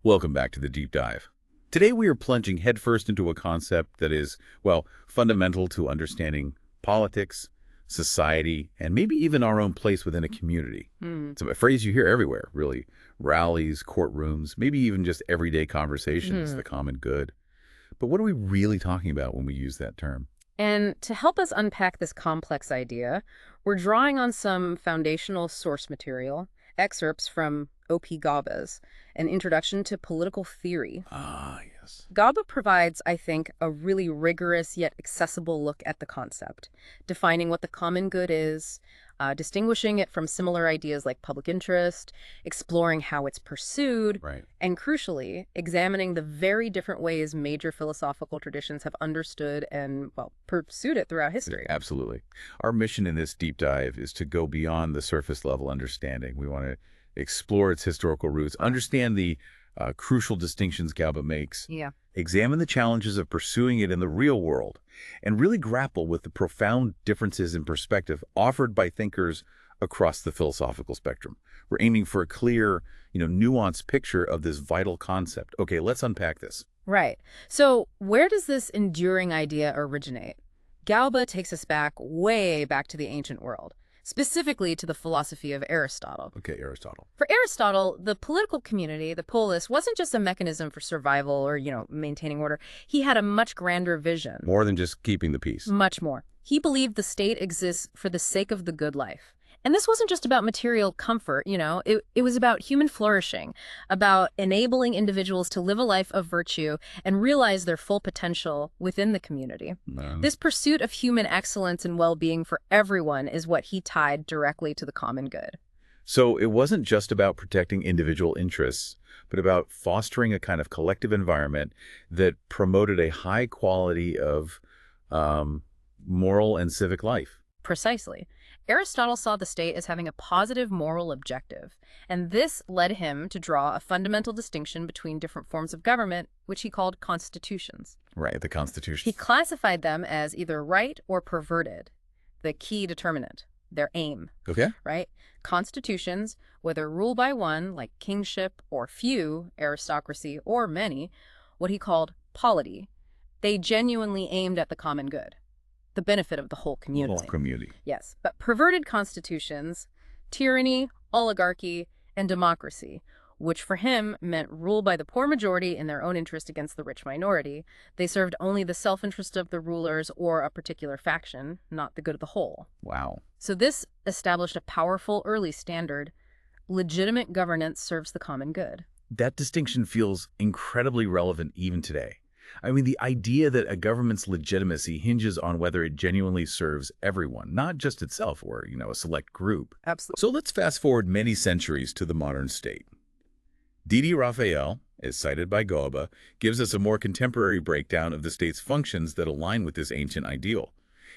Welcome back to the Deep Dive. Today we are plunging headfirst into a concept that is, well, fundamental to understanding politics, society, and maybe even our own place within a community. Hmm. It's a phrase you hear everywhere, really. Rallies, courtrooms, maybe even just everyday conversations, the common good. But what are we really talking about when we use that term? And to help us unpack this complex idea, we're drawing on some foundational source material, excerpts from O.P. Gauba's An Introduction to Political Theory. Ah, yes. Gauba provides, I think, a really rigorous yet accessible look at the concept, defining what the common good is, distinguishing it from similar ideas like public interest, exploring how it's pursued, Right. and crucially, examining the very different ways major philosophical traditions have understood and, well, pursued it throughout history. Absolutely. Our mission in this deep dive is to go beyond the surface level understanding. We want to explore its historical roots, understand the crucial distinctions Galba makes, Yeah. examine the challenges of pursuing it in the real world, and really grapple with the profound differences in perspective offered by thinkers across the philosophical spectrum. We're aiming for a clear, nuanced picture of this vital concept. Okay, let's unpack this. Right. So where does this enduring idea originate? Galba takes us way back to the ancient world, specifically to the philosophy of Aristotle. Okay, Aristotle. For Aristotle, the political community, the polis, wasn't just a mechanism for survival or, maintaining order. He had a much grander vision. More than just keeping the peace. Much more. He believed the state exists for the sake of the good life. And this wasn't just about material comfort, it was about human flourishing, about enabling individuals to live a life of virtue and realize their full potential within the community. This pursuit of human excellence and well-being for everyone is what he tied directly to the common good. So it wasn't just about protecting individual interests, but about fostering a kind of collective environment that promoted a high quality of moral and civic life. Precisely. Aristotle saw the state as having a positive moral objective, and this led him to draw a fundamental distinction between different forms of government, which he called constitutions. Right, the Constitution. He classified them as either right or perverted, the key determinant, their aim, Okay. right? Constitutions, whether ruled by one, like kingship, or few, aristocracy, or many, what he called polity, they genuinely aimed at the common good, the benefit of the whole community. Whole community. Yes, but perverted constitutions, tyranny, oligarchy, and democracy, which for him meant rule by the poor majority in their own interest against the rich minority. They served only the self-interest of the rulers or a particular faction, not the good of the whole. Wow. So this established a powerful early standard. Legitimate governance serves the common good. That distinction feels incredibly relevant even today. I mean, the idea that a government's legitimacy hinges on whether it genuinely serves everyone, not just itself or, a select group. Absolutely. So let's fast forward many centuries to the modern state. Didi Raphael, as cited by Gauba, gives us a more contemporary breakdown of the state's functions that align with this ancient ideal.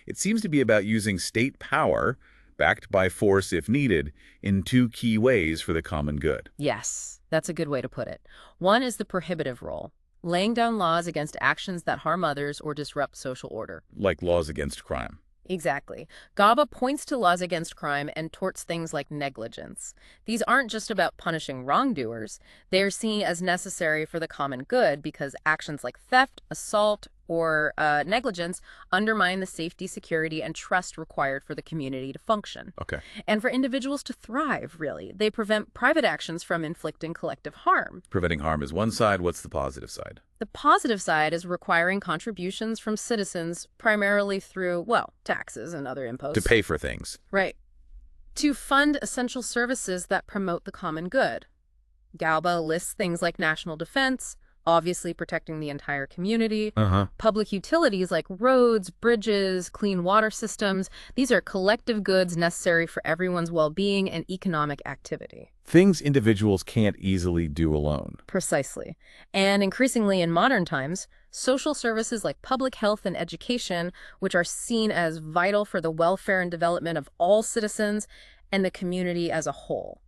It seems to be about using state power, backed by force if needed, in two key ways for the common good. Yes, that's a good way to put it. One is the prohibitive role, laying down laws against actions that harm others or disrupt social order. Like laws against crime. Exactly. Gauba points to laws against crime and torts things like negligence. These aren't just about punishing wrongdoers. They are seen as necessary for the common good because actions like theft, assault, or negligence undermine the safety, security, and trust required for the community to function. Okay. And for individuals to thrive, really. They prevent private actions from inflicting collective harm. Preventing harm is one side. What's the positive side? The positive side is requiring contributions from citizens primarily through, well, taxes and other imposts. To pay for things. Right. To fund essential services that promote the common good. Galba lists things like national defense, obviously protecting the entire community, public utilities like roads, bridges, clean water systems. These are collective goods necessary for everyone's well-being and economic activity. Things individuals can't easily do alone. Precisely. And increasingly in modern times, social services like public health and education, which are seen as vital for the welfare and development of all citizens and the community as a whole.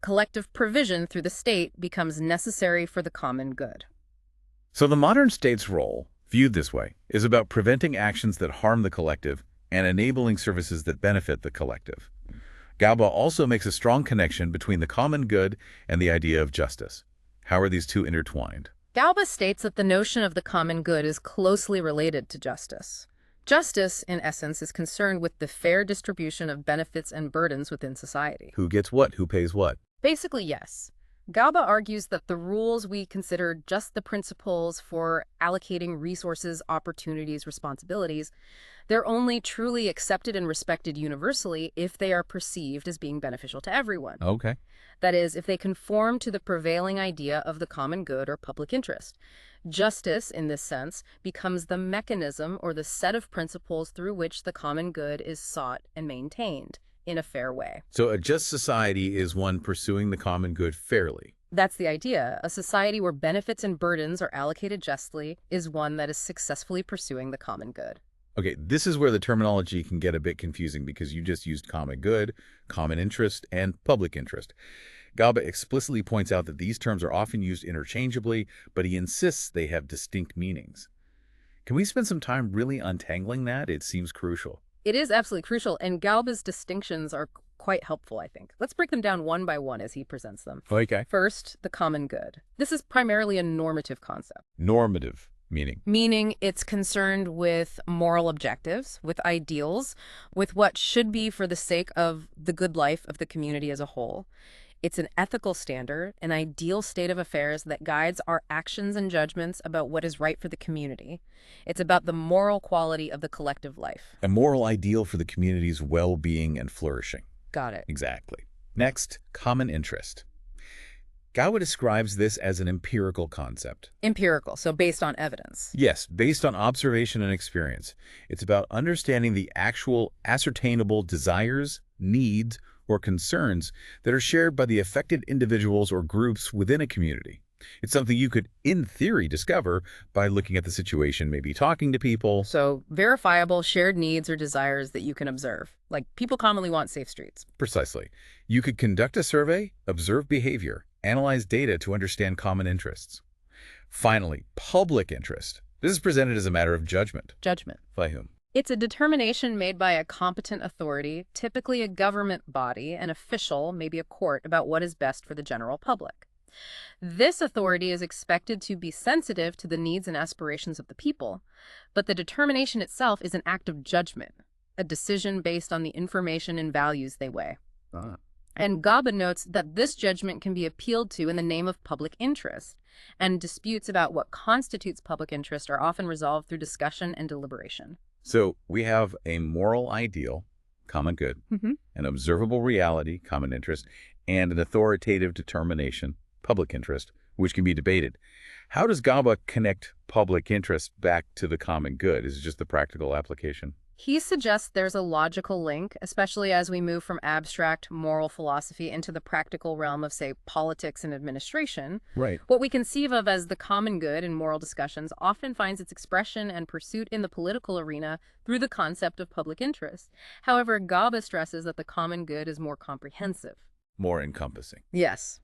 Collective provision through the state becomes necessary for the common good. So the modern state's role, viewed this way, is about preventing actions that harm the collective and enabling services that benefit the collective. Galba also makes a strong connection between the common good and the idea of justice. How are these two intertwined? Galba states that the notion of the common good is closely related to justice. Justice, in essence, is concerned with the fair distribution of benefits and burdens within society. Who gets what? Who pays what? Basically, yes. Galba argues that the rules we consider just the principles for allocating resources, opportunities, responsibilities, they're only truly accepted and respected universally if they are perceived as being beneficial to everyone. Okay. That is, if they conform to the prevailing idea of the common good or public interest. Justice, in this sense, becomes the mechanism or the set of principles through which the common good is sought and maintained in a fair way. So a just society is one pursuing the common good fairly. That's the idea. A society where benefits and burdens are allocated justly is one that is successfully pursuing the common good. Okay, this is where the terminology can get a bit confusing because you just used common good, common interest, and public interest. Galba explicitly points out that these terms are often used interchangeably, but he insists they have distinct meanings. Can we spend some time really untangling that? It seems crucial. It is absolutely crucial, and Galba's distinctions are quite helpful, I think. Let's break them down one by one as he presents them. Okay. First, the common good. This is primarily a normative concept. Normative meaning. Meaning it's concerned with moral objectives, with ideals, with what should be for the sake of the good life of the community as a whole. It's an ethical standard, an ideal state of affairs that guides our actions and judgments about what is right for the community. It's about the moral quality of the collective life. A moral ideal for the community's well-being and flourishing. Got it. Exactly. Next, common interest. Galba describes this as an empirical concept. Empirical, so based on evidence. Yes, based on observation and experience. It's about understanding the actual ascertainable desires, needs, or concerns that are shared by the affected individuals or groups within a community. It's something you could, in theory, discover by looking at the situation, maybe talking to people. So verifiable shared needs or desires that you can observe. Like people commonly want safe streets. Precisely. You could conduct a survey, observe behavior, analyze data to understand common interests. Finally, public interest. This is presented as a matter of judgment. Judgment. By whom? It's a determination made by a competent authority, typically a government body, an official, maybe a court, about what is best for the general public. This authority is expected to be sensitive to the needs and aspirations of the people, but the determination itself is an act of judgment, a decision based on the information and values they weigh. And Galba notes that this judgment can be appealed to in the name of public interest, and disputes about what constitutes public interest are often resolved through discussion and deliberation. So we have a moral ideal, common good, an observable reality, common interest, and an authoritative determination, public interest, which can be debated. How does Galba connect public interest back to the common good? Is it just the practical application? He suggests there's a logical link, especially as we move from abstract moral philosophy into the practical realm of, say, politics and administration. Right. What we conceive of as the common good in moral discussions often finds its expression and pursuit in the political arena through the concept of public interest. However, Galba stresses that the common good is more comprehensive. More encompassing. Yes.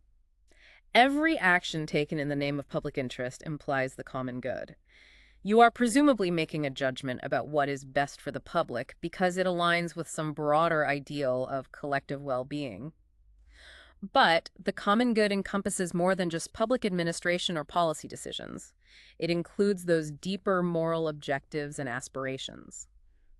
Every action taken in the name of public interest implies the common good. You are presumably making a judgment about what is best for the public because it aligns with some broader ideal of collective well-being. But the common good encompasses more than just public administration or policy decisions. It includes those deeper moral objectives and aspirations.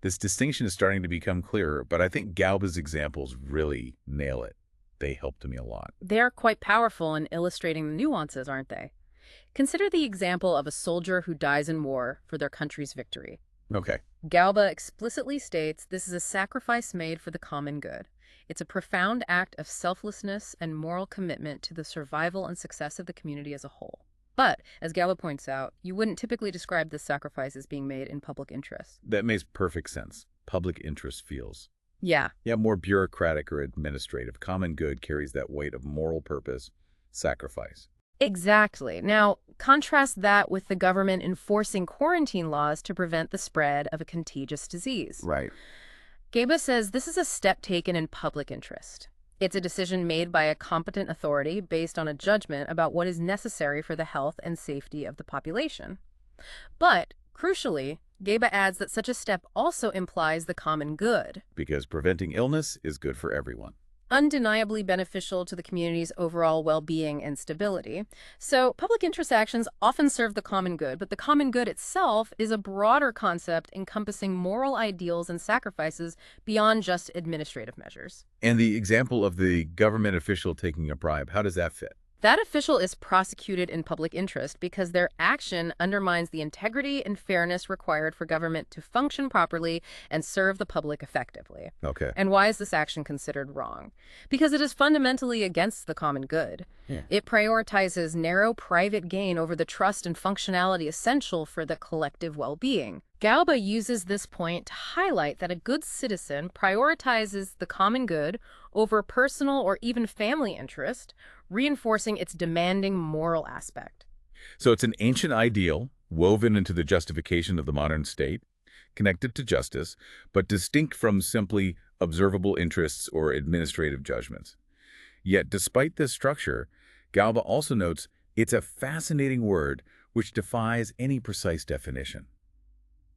This distinction is starting to become clearer, but I think Galba's examples really nail it. They helped me a lot. They're quite powerful in illustrating the nuances, aren't they? Consider the example of a soldier who dies in war for their country's victory. Okay. Galba explicitly states this is a sacrifice made for the common good. It's a profound act of selflessness and moral commitment to the survival and success of the community as a whole. But, as Galba points out, you wouldn't typically describe this sacrifice as being made in public interest. That makes perfect sense. Public interest feels. Yeah. Yeah, more bureaucratic or administrative. Common good carries that weight of moral purpose, sacrifice. Exactly. Now, contrast that with the government enforcing quarantine laws to prevent the spread of a contagious disease. Right. Galba says this is a step taken in public interest. It's a decision made by a competent authority based on a judgment about what is necessary for the health and safety of the population. But, crucially, Galba adds that such a step also implies the common good. Because preventing illness is good for everyone. undeniably beneficial to the community's overall well-being and stability. So public interest actions often serve the common good, but the common good itself is a broader concept encompassing moral ideals and sacrifices beyond just administrative measures. And the example of the government official taking a bribe, how does that fit? That official is prosecuted in public interest because their action undermines the integrity and fairness required for government to function properly and serve the public effectively. Okay. And why is this action considered wrong? Because it is fundamentally against the common good. Yeah. It prioritizes narrow private gain over the trust and functionality essential for the collective well-being. Galba uses this point to highlight that a good citizen prioritizes the common good over personal or even family interest, reinforcing its demanding moral aspect. So it's an ancient ideal woven into the justification of the modern state, connected to justice, but distinct from simply observable interests or administrative judgments. Yet, despite this structure, Galba also notes it's a fascinating word which defies any precise definition.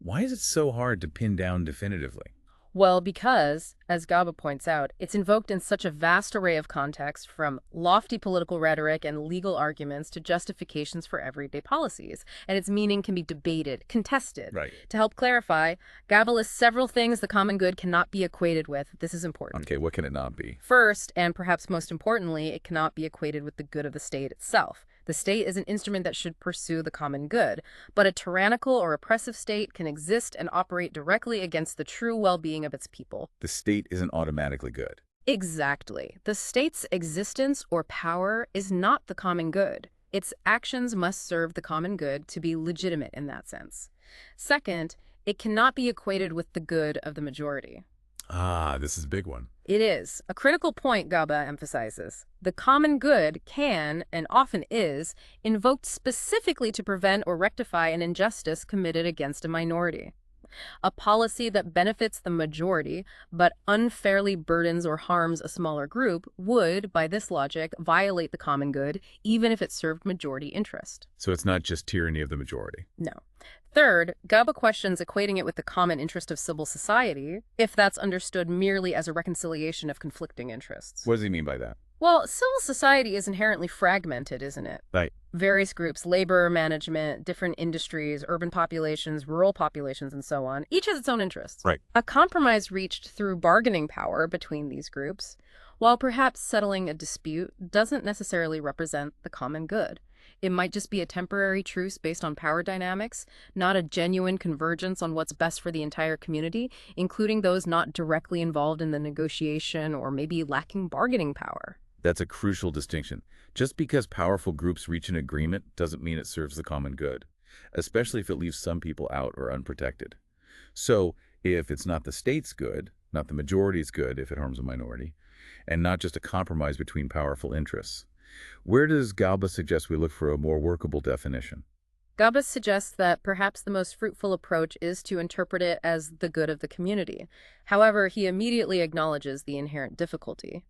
Why is it so hard to pin down definitively? Well, because, as Galba points out, it's invoked in such a vast array of contexts, from lofty political rhetoric and legal arguments to justifications for everyday policies, and its meaning can be debated, contested. Right. To help clarify, Galba lists several things the common good cannot be equated with. This is important. Okay, what can it not be? First, and perhaps most importantly, it cannot be equated with the good of the state itself. The state is an instrument that should pursue the common good, but a tyrannical or oppressive state can exist and operate directly against the true well-being of its people. The state isn't automatically good. Exactly. The state's existence or power is not the common good. Its actions must serve the common good to be legitimate in that sense. Second, it cannot be equated with the good of the majority. Ah, this is a big one. It is. A critical point, Galba emphasizes. The common good can, and often is, invoked specifically to prevent or rectify an injustice committed against a minority. A policy that benefits the majority but unfairly burdens or harms a smaller group would, by this logic, violate the common good, even if it served majority interest. So it's not just tyranny of the majority. No. Third, Galba questions equating it with the common interest of civil society, if that's understood merely as a reconciliation of conflicting interests. What does he mean by that? Well, civil society is inherently fragmented, isn't it? Right. Various groups, labor, management, different industries, urban populations, rural populations, and so on, each has its own interests. Right. A compromise reached through bargaining power between these groups, while perhaps settling a dispute, doesn't necessarily represent the common good. It might just be a temporary truce based on power dynamics, not a genuine convergence on what's best for the entire community, including those not directly involved in the negotiation or maybe lacking bargaining power. That's a crucial distinction. Just because powerful groups reach an agreement doesn't mean it serves the common good, especially if it leaves some people out or unprotected. So, if it's not the state's good, not the majority's good if it harms a minority, and not just a compromise between powerful interests, where does Galba suggest we look for a more workable definition? Galba suggests that perhaps the most fruitful approach is to interpret it as the good of the community. However, he immediately acknowledges the inherent difficulty.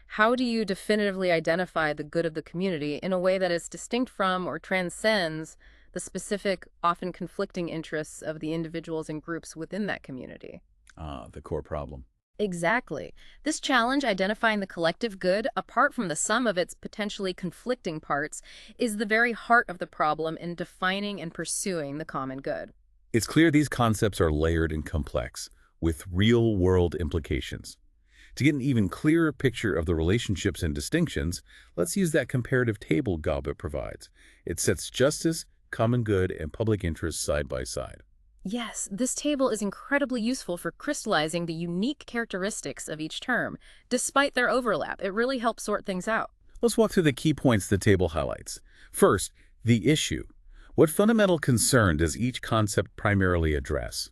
How do you definitively identify the good of the community in a way that is distinct from or transcends the specific, often conflicting interests of the individuals and groups within that community? Ah, the core problem. Exactly. This challenge, identifying the collective good apart from the sum of its potentially conflicting parts, is the very heart of the problem in defining and pursuing the common good. It's clear these concepts are layered and complex, with real-world implications. To get an even clearer picture of the relationships and distinctions, let's use that comparative table Galba provides. It sets justice, common good, and public interest side by side. Yes, this table is incredibly useful for crystallizing the unique characteristics of each term. Despite their overlap, it really helps sort things out. Let's walk through the key points the table highlights. First, the issue. What fundamental concern does each concept primarily address?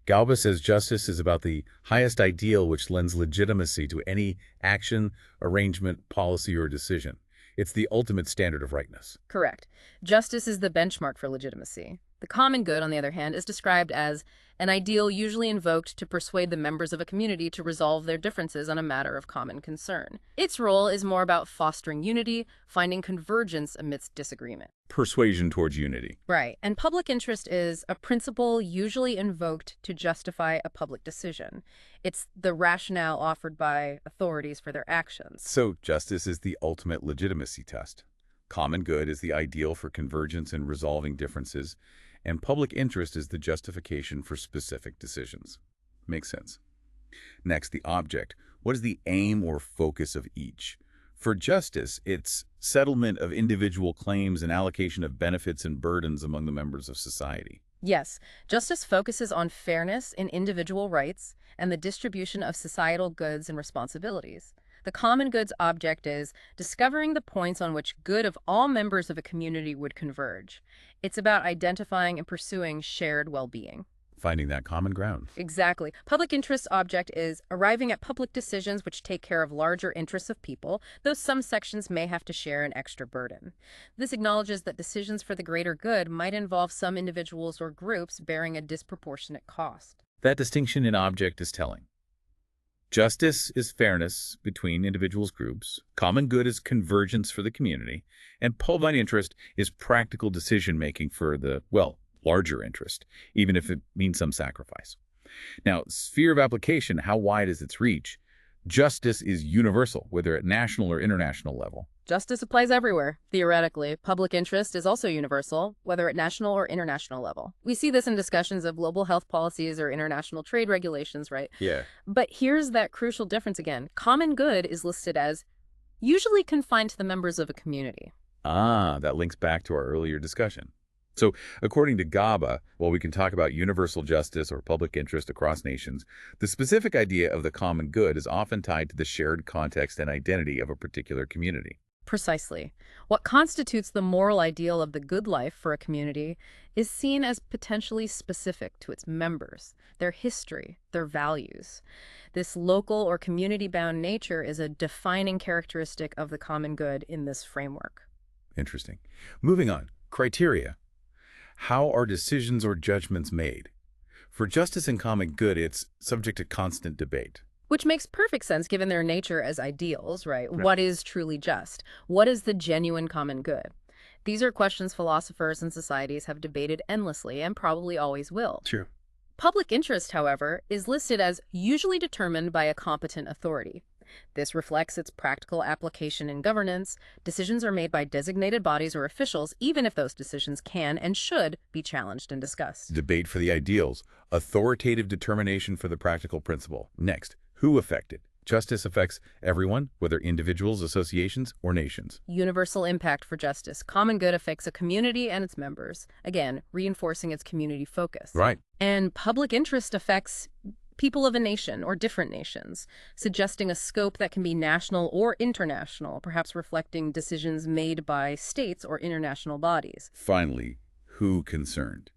Galba says justice is about the highest ideal which lends legitimacy to any action, arrangement, policy, or decision. It's the ultimate standard of rightness. Correct. Justice is the benchmark for legitimacy. The common good, on the other hand, is described as an ideal usually invoked to persuade the members of a community to resolve their differences on a matter of common concern. Its role is more about fostering unity, finding convergence amidst disagreement. Persuasion towards unity. Right. And public interest is a principle usually invoked to justify a public decision. It's the rationale offered by authorities for their actions. So justice is the ultimate legitimacy test. Common good is the ideal for convergence and resolving differences, and public interest is the justification for specific decisions. Makes sense. Next, the object. What is the aim or focus of each? For justice, it's settlement of individual claims and allocation of benefits and burdens among the members of society. Yes, justice focuses on fairness in individual rights and the distribution of societal goods and responsibilities. The common good's object is discovering the points on which good of all members of a community would converge. It's about identifying and pursuing shared well-being. Finding that common ground. Exactly. Public interest's object is arriving at public decisions which take care of larger interests of people, though some sections may have to share an extra burden. This acknowledges that decisions for the greater good might involve some individuals or groups bearing a disproportionate cost. That distinction in object is telling. Justice is fairness between individuals' groups, common good is convergence for the community, and public interest is practical decision-making for the, well, larger interest, even if it means some sacrifice. Now, sphere of application, how wide is its reach? Justice is universal, whether at national or international level. Justice applies everywhere, theoretically. Public interest is also universal, whether at national or international level. We see this in discussions of global health policies or international trade regulations, right? Yeah. But here's that crucial difference again. Common good is listed as usually confined to the members of a community. Ah, that links back to our earlier discussion. So, according to GABA, while we can talk about universal justice or public interest across nations, the specific idea of the common good is often tied to the shared context and identity of a particular community. Precisely. What constitutes the moral ideal of the good life for a community is seen as potentially specific to its members, their history, their values. This local or community-bound nature is a defining characteristic of the common good in this framework. Interesting. Moving on. Criteria. How are decisions or judgments made? For justice and common good, it's subject to constant debate. Which makes perfect sense given their nature as ideals, right? What is truly just? What is the genuine common good? These are questions philosophers and societies have debated endlessly and probably always will. True. Public interest, however, is listed as usually determined by a competent authority. This reflects its practical application in governance. Decisions are made by designated bodies or officials, even if those decisions can and should be challenged and discussed. Debate for the ideals. Authoritative determination for the practical principle. Next, who affected? Justice affects everyone, whether individuals, associations, or nations. Universal impact for justice. Common good affects a community and its members, again, reinforcing its community focus. Right. And public interest affects people of a nation or different nations, suggesting a scope that can be national or international, perhaps reflecting decisions made by states or international bodies. Finally, who concerned?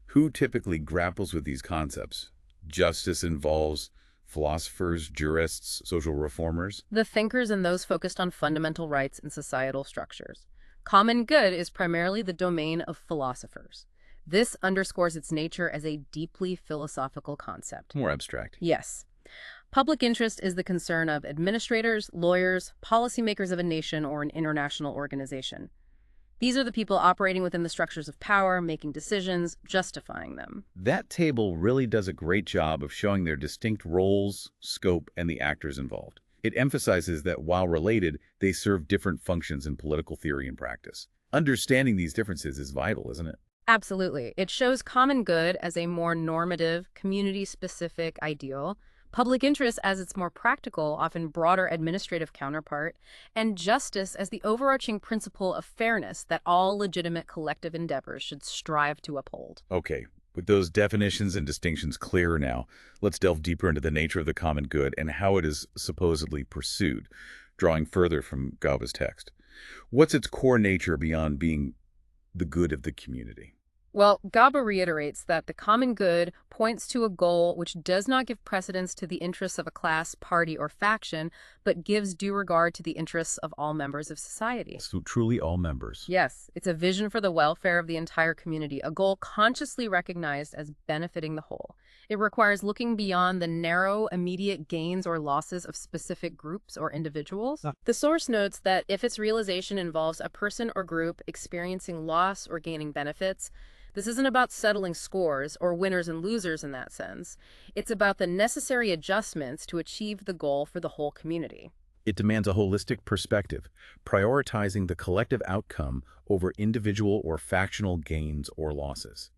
Who typically grapples with these concepts? Justice involves philosophers, jurists, social reformers. The thinkers and those focused on fundamental rights and societal structures. Common good is primarily the domain of philosophers. This underscores its nature as a deeply philosophical concept. More abstract. Yes. Public interest is the concern of administrators, lawyers, policymakers of a nation or an international organization. These are the people operating within the structures of power, making decisions, justifying them. That table really does a great job of showing their distinct roles, scope, and the actors involved. It emphasizes that while related, they serve different functions in political theory and practice. Understanding these differences is vital, isn't it? Absolutely. It shows common good as a more normative, community-specific ideal, public interest as its more practical, often broader administrative counterpart, and justice as the overarching principle of fairness that all legitimate collective endeavors should strive to uphold. Okay, with those definitions and distinctions clearer now, let's delve deeper into the nature of the common good and how it is supposedly pursued, drawing further from GABA's text. What's its core nature beyond being the good of the community? Well, Gaba reiterates that the common good points to a goal which does not give precedence to the interests of a class, party, or faction, but gives due regard to the interests of all members of society. So truly all members. Yes, it's a vision for the welfare of the entire community, a goal consciously recognized as benefiting the whole. It requires looking beyond the narrow, immediate gains or losses of specific groups or individuals. The source notes that if its realization involves a person or group experiencing loss or gaining benefits, this isn't about settling scores or winners and losers in that sense. It's about the necessary adjustments to achieve the goal for the whole community. It demands a holistic perspective, prioritizing the collective outcome over individual or factional gains or losses.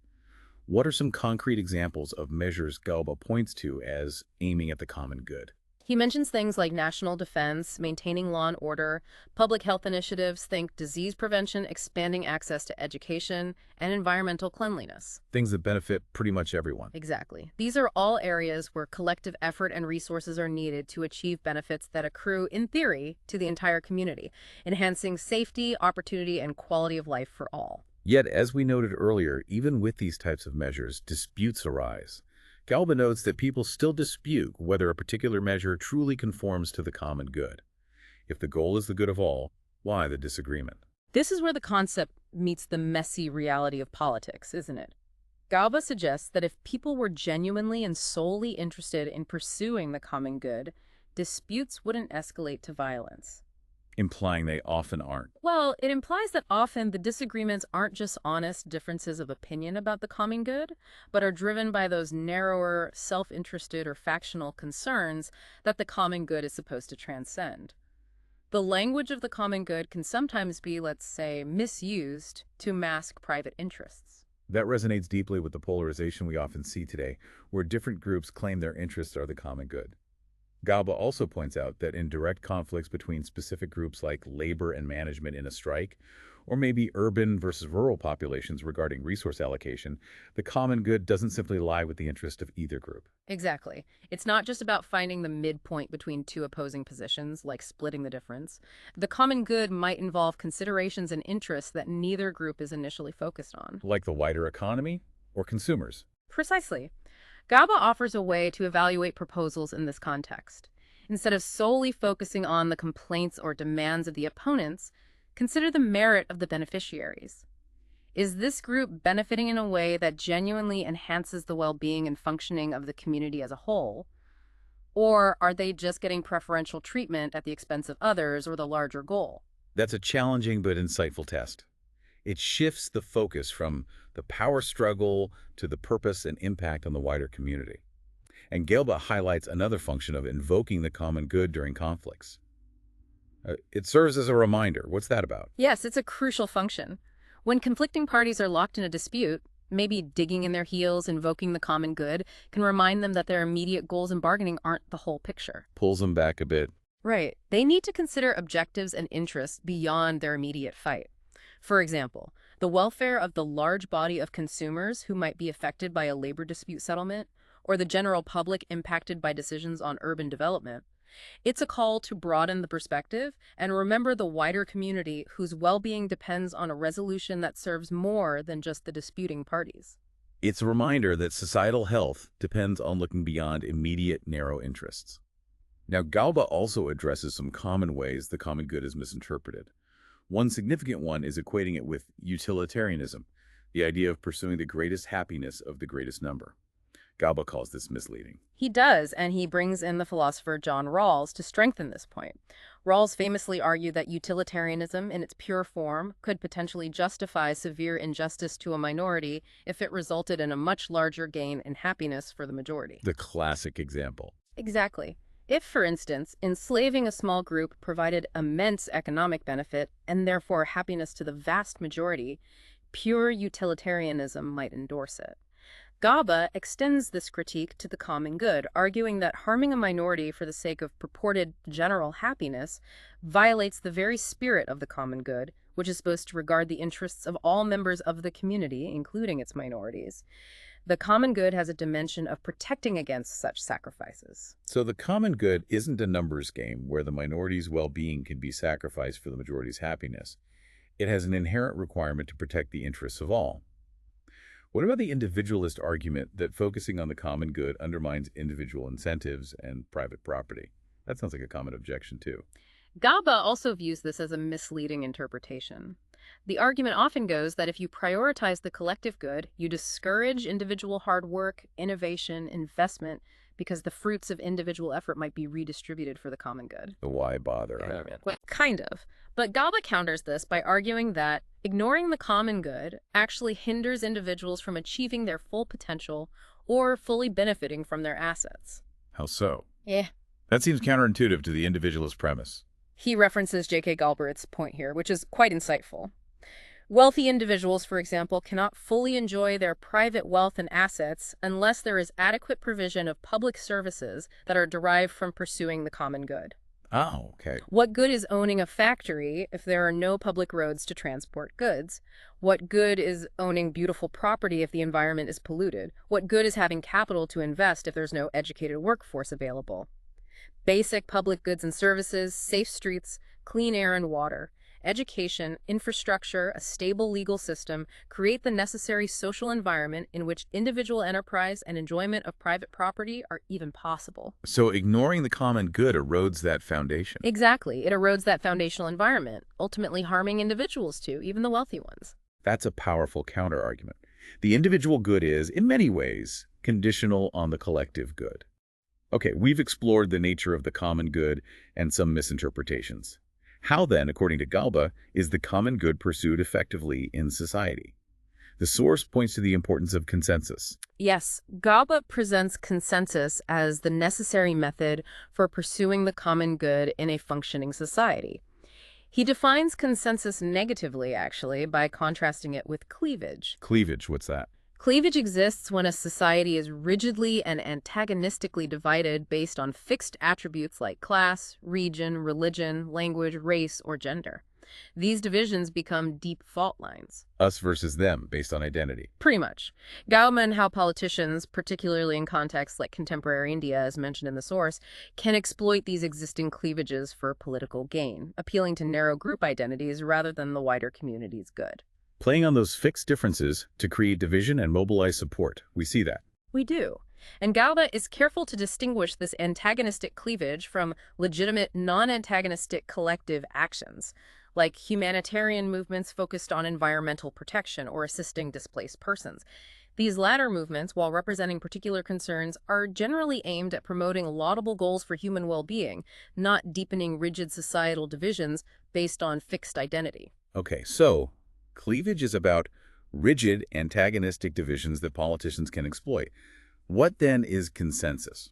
What are some concrete examples of measures Galba points to as aiming at the common good? He mentions things like national defense, maintaining law and order, public health initiatives, think disease prevention, expanding access to education, and environmental cleanliness. Things that benefit pretty much everyone. Exactly. These are all areas where collective effort and resources are needed to achieve benefits that accrue, in theory, to the entire community, enhancing safety, opportunity, and quality of life for all. Yet, as we noted earlier, even with these types of measures, disputes arise. Galba notes that people still dispute whether a particular measure truly conforms to the common good. If the goal is the good of all, why the disagreement? This is where the concept meets the messy reality of politics, isn't it? Galba suggests that if people were genuinely and solely interested in pursuing the common good, disputes wouldn't escalate to violence. Implying they often aren't. Well, it implies that often the disagreements aren't just honest differences of opinion about the common good, but are driven by those narrower, self-interested or factional concerns that the common good is supposed to transcend. The language of the common good can sometimes be, let's say, misused to mask private interests. That resonates deeply with the polarization we often see today, where different groups claim their interests are the common good. Galba also points out that in direct conflicts between specific groups like labor and management in a strike, or maybe urban versus rural populations regarding resource allocation, the common good doesn't simply lie with the interest of either group. Exactly. It's not just about finding the midpoint between two opposing positions, like splitting the difference. The common good might involve considerations and interests that neither group is initially focused on. Like the wider economy or consumers. Precisely. Galba offers a way to evaluate proposals in this context. Instead of solely focusing on the complaints or demands of the opponents, consider the merit of the beneficiaries. Is this group benefiting in a way that genuinely enhances the well-being and functioning of the community as a whole? Or are they just getting preferential treatment at the expense of others or the larger goal? That's a challenging but insightful test. It shifts the focus from the power struggle to the purpose and impact on the wider community. And Galba highlights another function of invoking the common good during conflicts. It serves as a reminder. What's that about? Yes, it's a crucial function. When conflicting parties are locked in a dispute, maybe digging in their heels, invoking the common good, can remind them that their immediate goals in bargaining aren't the whole picture. Pulls them back a bit. Right. They need to consider objectives and interests beyond their immediate fight. For example, the welfare of the large body of consumers who might be affected by a labor dispute settlement, or the general public impacted by decisions on urban development. It's a call to broaden the perspective and remember the wider community whose well-being depends on a resolution that serves more than just the disputing parties. It's a reminder that societal health depends on looking beyond immediate narrow interests. Now, Galba also addresses some common ways the common good is misinterpreted. One significant one is equating it with utilitarianism, the idea of pursuing the greatest happiness of the greatest number. Galba calls this misleading. He does, and he brings in the philosopher John Rawls to strengthen this point. Rawls famously argued that utilitarianism in its pure form could potentially justify severe injustice to a minority if it resulted in a much larger gain in happiness for the majority. The classic example. Exactly. If, for instance, enslaving a small group provided immense economic benefit and therefore happiness to the vast majority, pure utilitarianism might endorse it. Galba extends this critique to the common good, arguing that harming a minority for the sake of purported general happiness violates the very spirit of the common good, which is supposed to regard the interests of all members of the community, including its minorities. The common good has a dimension of protecting against such sacrifices. So the common good isn't a numbers game where the minority's well-being can be sacrificed for the majority's happiness. It has an inherent requirement to protect the interests of all. What about the individualist argument that focusing on the common good undermines individual incentives and private property? That sounds like a common objection, too. Gaba also views this as a misleading interpretation. The argument often goes that if you prioritize the collective good, you discourage individual hard work, innovation, investment, because the fruits of individual effort might be redistributed for the common good. The why bother argument. Well, kind of. But Gaba counters this by arguing that ignoring the common good actually hinders individuals from achieving their full potential or fully benefiting from their assets. How so? Yeah. That seems counterintuitive to the individualist premise. He references J.K. Galbraith's point here, which is quite insightful. Wealthy individuals, for example, cannot fully enjoy their private wealth and assets unless there is adequate provision of public services that are derived from pursuing the common good. Oh, okay. What good is owning a factory if there are no public roads to transport goods? What good is owning beautiful property if the environment is polluted? What good is having capital to invest if there's no educated workforce available? Basic public goods and services, safe streets, clean air and water, education, infrastructure, a stable legal system create the necessary social environment in which individual enterprise and enjoyment of private property are even possible. So ignoring the common good erodes that foundation. Exactly. It erodes that foundational environment, ultimately harming individuals too, even the wealthy ones. That's a powerful counterargument. The individual good is, in many ways, conditional on the collective good. Okay, we've explored the nature of the common good and some misinterpretations. How then, according to Galba, is the common good pursued effectively in society? The source points to the importance of consensus. Yes, Galba presents consensus as the necessary method for pursuing the common good in a functioning society. He defines consensus negatively, actually, by contrasting it with cleavage. Cleavage, what's that? Cleavage exists when a society is rigidly and antagonistically divided based on fixed attributes like class, region, religion, language, race, or gender. These divisions become deep fault lines. Us versus them, based on identity. Pretty much. Galba and how politicians, particularly in contexts like contemporary India, as mentioned in the source, can exploit these existing cleavages for political gain, appealing to narrow group identities rather than the wider community's good. Playing on those fixed differences to create division and mobilize support. We see that. We do. And Galba is careful to distinguish this antagonistic cleavage from legitimate, non-antagonistic collective actions, like humanitarian movements focused on environmental protection or assisting displaced persons. These latter movements, while representing particular concerns, are generally aimed at promoting laudable goals for human well-being, not deepening rigid societal divisions based on fixed identity. Okay, so cleavage is about rigid, antagonistic divisions that politicians can exploit. What then is consensus?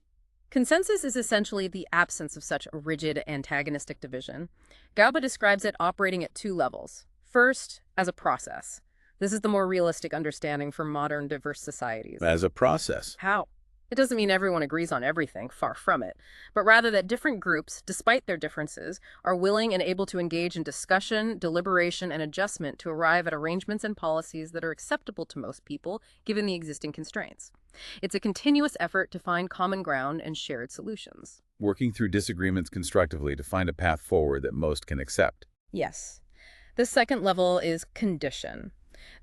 Consensus is essentially the absence of such a rigid, antagonistic division. Galba describes it operating at two levels. First, as a process. This is the more realistic understanding for modern diverse societies. As a process. How? It doesn't mean everyone agrees on everything, far from it, but rather that different groups, despite their differences, are willing and able to engage in discussion, deliberation, and adjustment to arrive at arrangements and policies that are acceptable to most people, given the existing constraints. It's a continuous effort to find common ground and shared solutions. Working through disagreements constructively to find a path forward that most can accept. Yes. The second level is condition.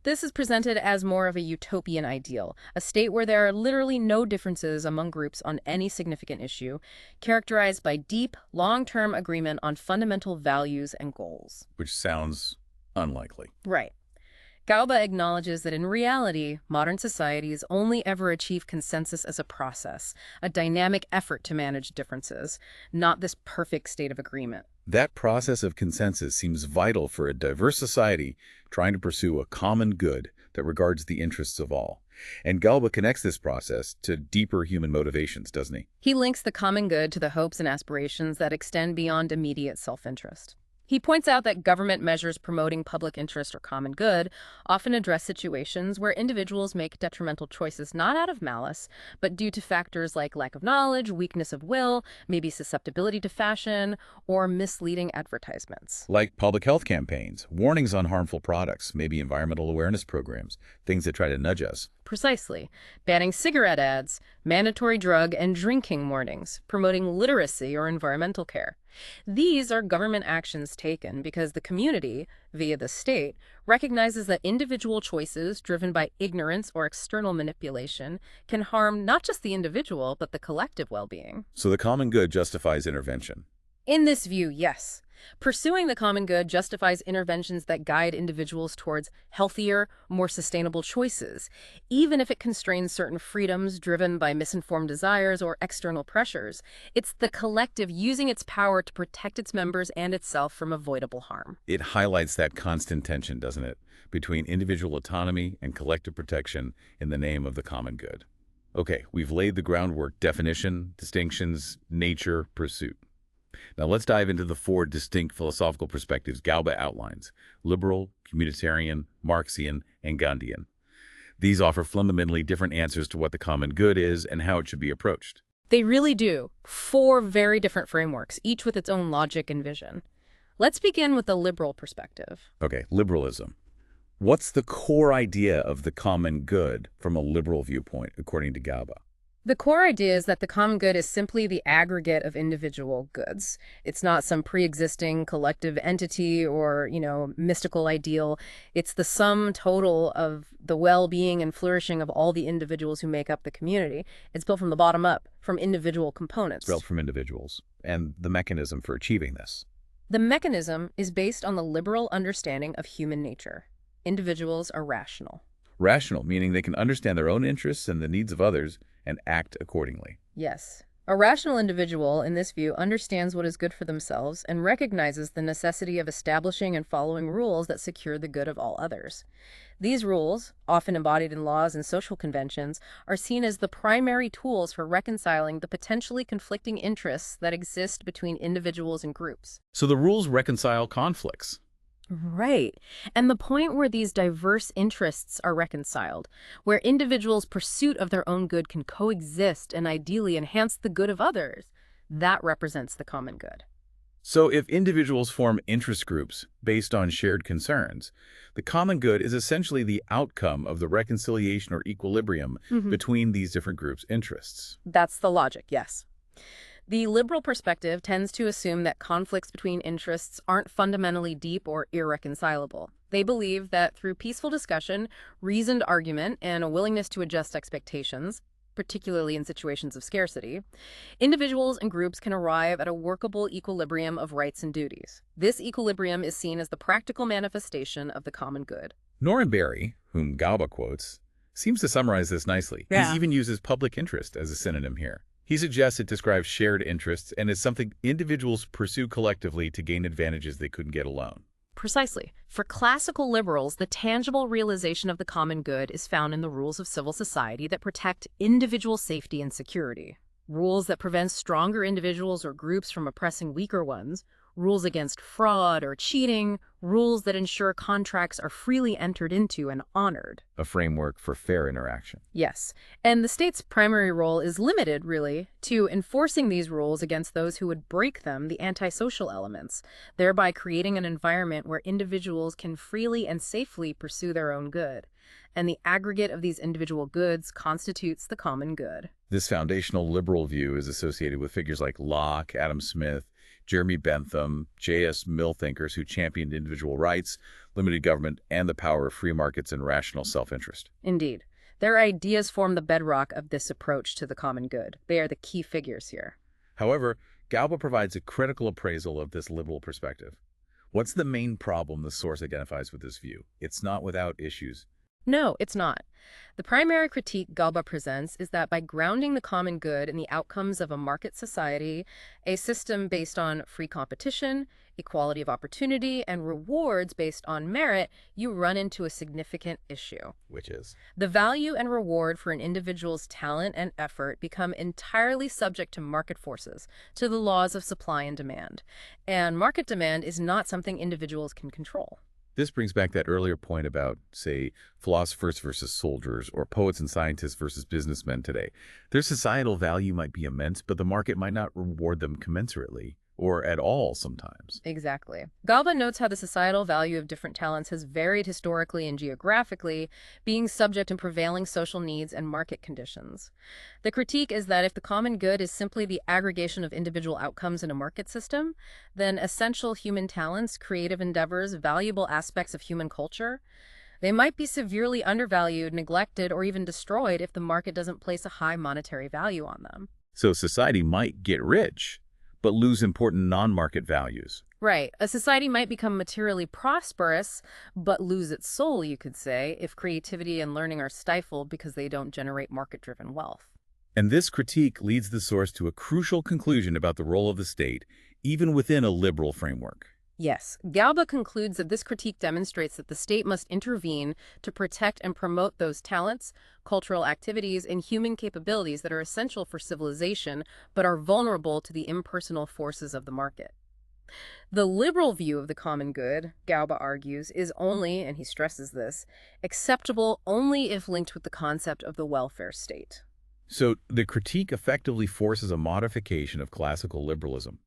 This is presented as more of a utopian ideal, a state where there are literally no differences among groups on any significant issue, characterized by deep, long-term agreement on fundamental values and goals. Which sounds unlikely. Right. Galba acknowledges that in reality, modern societies only ever achieve consensus as a process, a dynamic effort to manage differences, not this perfect state of agreement. That process of consensus seems vital for a diverse society trying to pursue a common good that regards the interests of all. And Galba connects this process to deeper human motivations, doesn't he? He links the common good to the hopes and aspirations that extend beyond immediate self-interest. He points out that government measures promoting public interest or common good often address situations where individuals make detrimental choices not out of malice, but due to factors like lack of knowledge, weakness of will, maybe susceptibility to fashion, or misleading advertisements. Like public health campaigns, warnings on harmful products, maybe environmental awareness programs, things that try to nudge us. Precisely. Banning cigarette ads, mandatory drug and drinking warnings, promoting literacy or environmental care. These are government actions taken because the community, via the state, recognizes that individual choices driven by ignorance or external manipulation can harm not just the individual, but the collective well-being. So the common good justifies intervention. In this view, yes. Pursuing the common good justifies interventions that guide individuals towards healthier, more sustainable choices, even if it constrains certain freedoms driven by misinformed desires or external pressures. It's the collective using its power to protect its members and itself from avoidable harm. It highlights that constant tension, doesn't it, between individual autonomy and collective protection in the name of the common good. Okay, we've laid the groundwork: definition, distinctions, nature, pursuit. Now let's dive into the four distinct philosophical perspectives Galba outlines: liberal, communitarian, Marxian, and Gandhian. These offer fundamentally different answers to what the common good is and how it should be approached. They really do. Four very different frameworks, each with its own logic and vision. Let's begin with the liberal perspective. Okay, liberalism. What's the core idea of the common good from a liberal viewpoint, according to Galba? The core idea is that the common good is simply the aggregate of individual goods. It's not some pre-existing collective entity or, mystical ideal. It's the sum total of the well-being and flourishing of all the individuals who make up the community. It's built from the bottom up, from individual components. Built from individuals, and the mechanism for achieving this. The mechanism is based on the liberal understanding of human nature. Individuals are rational. Rational, meaning they can understand their own interests and the needs of others and act accordingly. Yes. A rational individual, in this view, understands what is good for themselves and recognizes the necessity of establishing and following rules that secure the good of all others. These rules, often embodied in laws and social conventions, are seen as the primary tools for reconciling the potentially conflicting interests that exist between individuals and groups. So the rules reconcile conflicts. Right. And the point where these diverse interests are reconciled, where individuals' pursuit of their own good can coexist and ideally enhance the good of others, that represents the common good. So if individuals form interest groups based on shared concerns, the common good is essentially the outcome of the reconciliation or equilibrium between these different groups' interests. That's the logic, yes. The liberal perspective tends to assume that conflicts between interests aren't fundamentally deep or irreconcilable. They believe that through peaceful discussion, reasoned argument, and a willingness to adjust expectations, particularly in situations of scarcity, individuals and groups can arrive at a workable equilibrium of rights and duties. This equilibrium is seen as the practical manifestation of the common good. Norrin Berry, whom Galba quotes, seems to summarize this nicely. Yeah. He even uses public interest as a synonym here. He suggests it describes shared interests and is something individuals pursue collectively to gain advantages they couldn't get alone. Precisely. For classical liberals, the tangible realization of the common good is found in the rules of civil society that protect individual safety and security. Rules that prevent stronger individuals or groups from oppressing weaker ones, rules against fraud or cheating, rules that ensure contracts are freely entered into and honored. A framework for fair interaction. Yes, and the state's primary role is limited, really, to enforcing these rules against those who would break them, the antisocial elements, thereby creating an environment where individuals can freely and safely pursue their own good. And the aggregate of these individual goods constitutes the common good. This foundational liberal view is associated with figures like Locke, Adam Smith, Jeremy Bentham, J.S. Mill thinkers who championed individual rights, limited government, and the power of free markets and rational self-interest. Indeed. Their ideas form the bedrock of this approach to the common good. They are the key figures here. However, Galba provides a critical appraisal of this liberal perspective. What's the main problem the source identifies with this view? It's not without issues. No, it's not. The primary critique Galba presents is that by grounding the common good in the outcomes of a market society, a system based on free competition, equality of opportunity, and rewards based on merit, you run into a significant issue. Which is? The value and reward for an individual's talent and effort become entirely subject to market forces, to the laws of supply and demand. And market demand is not something individuals can control. This brings back that earlier point about, say, philosophers versus soldiers, or poets and scientists versus businessmen today. Their societal value might be immense, but the market might not reward them commensurately. or at all sometimes. Exactly. Galba notes how the societal value of different talents has varied historically and geographically, being subject to prevailing social needs and market conditions. The critique is that if the common good is simply the aggregation of individual outcomes in a market system, then essential human talents, creative endeavors, valuable aspects of human culture, they might be severely undervalued, neglected, or even destroyed if the market doesn't place a high monetary value on them. So society might get rich, but lose important non-market values. Right. A society might become materially prosperous, but lose its soul, you could say, if creativity and learning are stifled because they don't generate market-driven wealth. And this critique leads the source to a crucial conclusion about the role of the state, even within a liberal framework. Yes, Galba concludes that this critique demonstrates that the state must intervene to protect and promote those talents, cultural activities, and human capabilities that are essential for civilization but are vulnerable to the impersonal forces of the market. The liberal view of the common good, Galba argues, is only, and he stresses this, acceptable only if linked with the concept of the welfare state. So the critique effectively forces a modification of classical liberalism.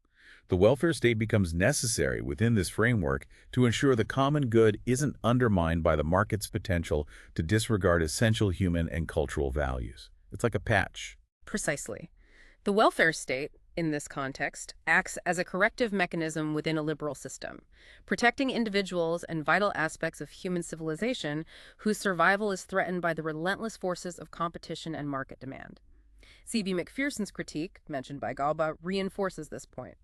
The welfare state becomes necessary within this framework to ensure the common good isn't undermined by the market's potential to disregard essential human and cultural values. It's like a patch. Precisely. The welfare state, in this context, acts as a corrective mechanism within a liberal system, protecting individuals and vital aspects of human civilization whose survival is threatened by the relentless forces of competition and market demand. C.B. Macpherson's critique, mentioned by Galba, reinforces this point.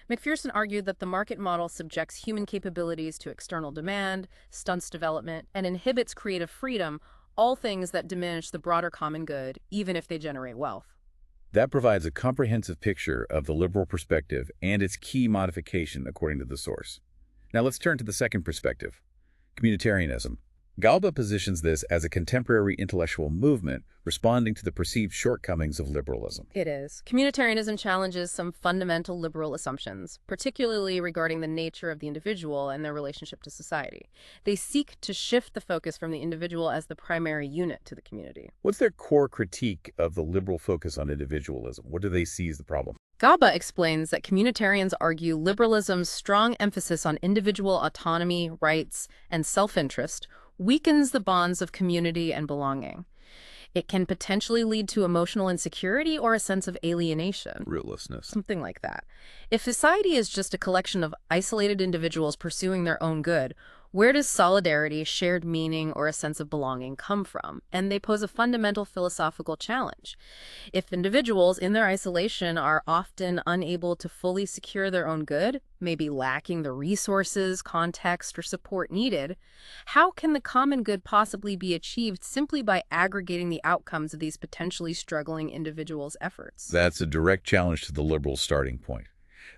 Macpherson argued that the market model subjects human capabilities to external demand, stunts development, and inhibits creative freedom, all things that diminish the broader common good, even if they generate wealth. That provides a comprehensive picture of the liberal perspective and its key modification according to the source. Now let's turn to the second perspective, communitarianism. Galba positions this as a contemporary intellectual movement responding to the perceived shortcomings of liberalism. It is. Communitarianism challenges some fundamental liberal assumptions, particularly regarding the nature of the individual and their relationship to society. They seek to shift the focus from the individual as the primary unit to the community. What's their core critique of the liberal focus on individualism? What do they see as the problem? Galba explains that communitarians argue liberalism's strong emphasis on individual autonomy, rights, and self-interest weakens the bonds of community and belonging. It can potentially lead to emotional insecurity or a sense of alienation. Rootlessness. Something like that. If society is just a collection of isolated individuals pursuing their own good, where does solidarity, shared meaning, or a sense of belonging come from? And they pose a fundamental philosophical challenge. If individuals in their isolation are often unable to fully secure their own good, maybe lacking the resources, context, or support needed, how can the common good possibly be achieved simply by aggregating the outcomes of these potentially struggling individuals' efforts? That's a direct challenge to the liberal starting point.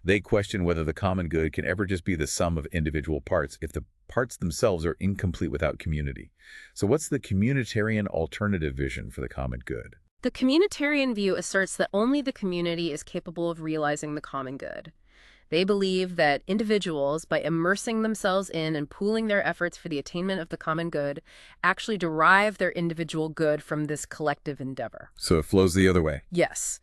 They question whether the common good can ever just be the sum of individual parts if the parts themselves are incomplete without community. So what's the communitarian alternative vision for the common good? The communitarian view asserts that only the community is capable of realizing the common good. They believe that individuals, by immersing themselves in and pooling their efforts for the attainment of the common good, actually derive their individual good from this collective endeavor. So it flows the other way. Yes.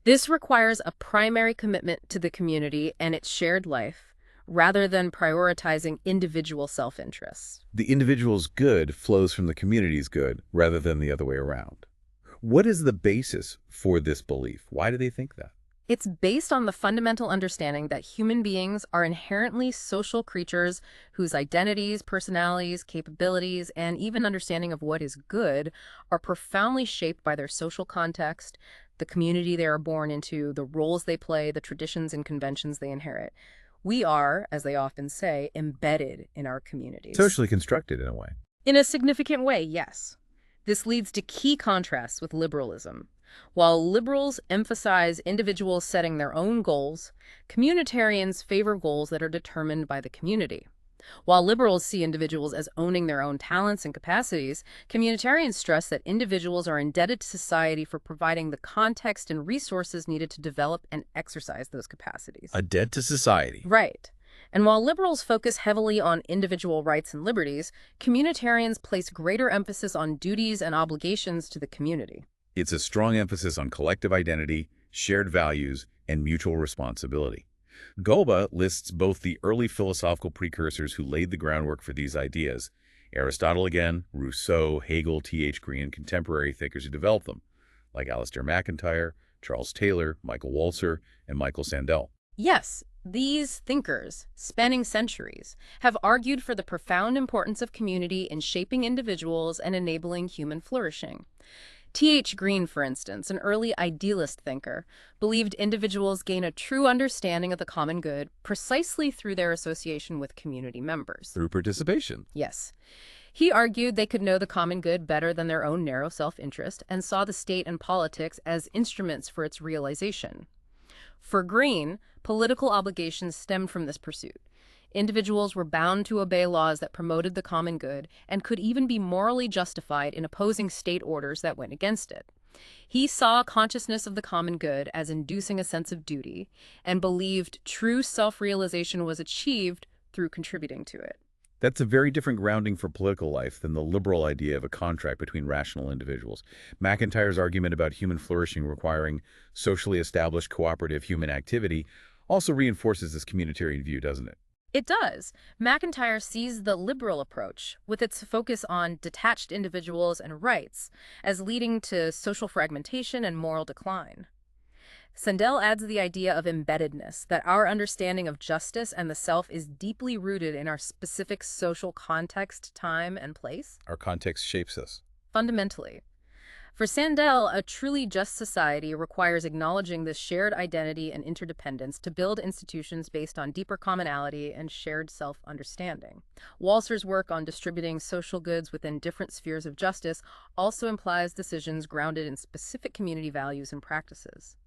This requires a primary commitment to the community and its shared life, rather than prioritizing individual self-interests. The individual's good flows from the community's good rather than the other way around. What is the basis for this belief? Why do they think that? It's based on the fundamental understanding that human beings are inherently social creatures whose identities, personalities, capabilities, and even understanding of what is good are profoundly shaped by their social context, the community they are born into, the roles they play, the traditions and conventions they inherit. We are, as they often say, embedded in our communities. Socially constructed in a way. In a significant way, yes. This leads to key contrasts with liberalism. While liberals emphasize individuals setting their own goals, communitarians favor goals that are determined by the community. While liberals see individuals as owning their own talents and capacities, communitarians stress that individuals are indebted to society for providing the context and resources needed to develop and exercise those capacities. A debt to society. Right. And while liberals focus heavily on individual rights and liberties, communitarians place greater emphasis on duties and obligations to the community. It's a strong emphasis on collective identity, shared values, and mutual responsibility. Golba lists both the early philosophical precursors who laid the groundwork for these ideas, Aristotle again, Rousseau, Hegel, T.H. Green, and contemporary thinkers who developed them, like Alasdair MacIntyre, Charles Taylor, Michael Walzer, and Michael Sandel. Yes, these thinkers, spanning centuries, have argued for the profound importance of community in shaping individuals and enabling human flourishing. T.H. Green, for instance, an early idealist thinker, believed individuals gain a true understanding of the common good precisely through their association with community members. Through participation. Yes. He argued they could know the common good better than their own narrow self-interest and saw the state and politics as instruments for its realization. For Green, political obligations stemmed from this pursuit. Individuals were bound to obey laws that promoted the common good and could even be morally justified in opposing state orders that went against it. He saw consciousness of the common good as inducing a sense of duty and believed true self-realization was achieved through contributing to it. That's a very different grounding for political life than the liberal idea of a contract between rational individuals. MacIntyre's argument about human flourishing requiring socially established cooperative human activity also reinforces this communitarian view, doesn't it? It does. MacIntyre sees the liberal approach, with its focus on detached individuals and rights, as leading to social fragmentation and moral decline. Sandel adds the idea of embeddedness, that our understanding of justice and the self is deeply rooted in our specific social context, time, and place. Our context shapes us. Fundamentally. For Sandel, a truly just society requires acknowledging this shared identity and interdependence to build institutions based on deeper commonality and shared self-understanding. Walzer's work on distributing social goods within different spheres of justice also implies decisions grounded in specific community values and practices.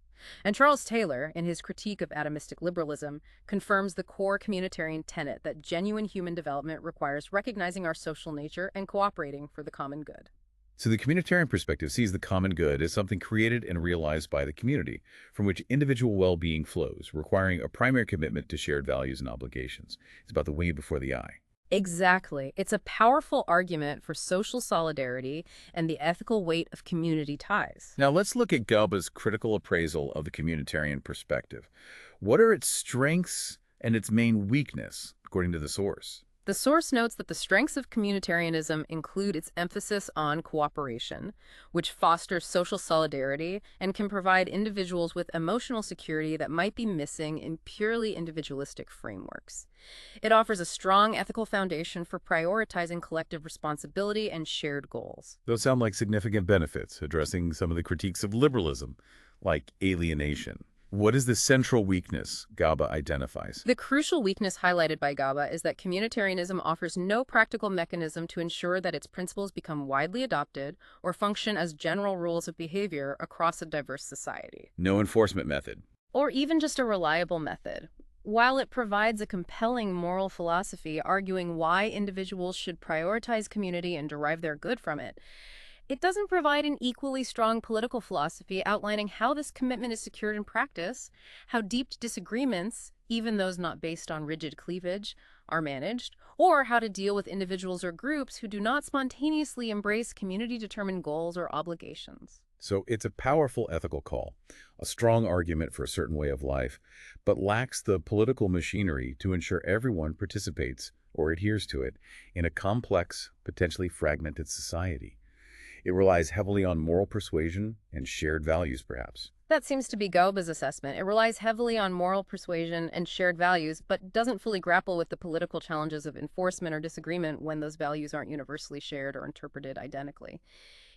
And Charles Taylor, in his critique of atomistic liberalism, confirms the core communitarian tenet that genuine human development requires recognizing our social nature and cooperating for the common good. So the communitarian perspective sees the common good as something created and realized by the community, from which individual well-being flows, requiring a primary commitment to shared values and obligations. It's about the way before the eye. Exactly. It's a powerful argument for social solidarity and the ethical weight of community ties. Now let's look at Golba's critical appraisal of the communitarian perspective. What are its strengths and its main weakness, according to the source? The source notes that the strengths of communitarianism include its emphasis on cooperation, which fosters social solidarity and can provide individuals with emotional security that might be missing in purely individualistic frameworks. It offers a strong ethical foundation for prioritizing collective responsibility and shared goals. Those sound like significant benefits, addressing some of the critiques of liberalism, like alienation. What is the central weakness Golba identifies? The crucial weakness highlighted by Golba is that communitarianism offers no practical mechanism to ensure that its principles become widely adopted or function as general rules of behavior across a diverse society. No enforcement method. Or even just a reliable method. While it provides a compelling moral philosophy arguing why individuals should prioritize community and derive their good from it, it doesn't provide an equally strong political philosophy outlining how this commitment is secured in practice, how deep disagreements, even those not based on rigid cleavage, are managed, or how to deal with individuals or groups who do not spontaneously embrace community-determined goals or obligations. So it's a powerful ethical call, a strong argument for a certain way of life, but lacks the political machinery to ensure everyone participates or adheres to it in a complex, potentially fragmented society. It relies heavily on moral persuasion and shared values, perhaps. That seems to be Golba's assessment. It relies heavily on moral persuasion and shared values, but doesn't fully grapple with the political challenges of enforcement or disagreement when those values aren't universally shared or interpreted identically.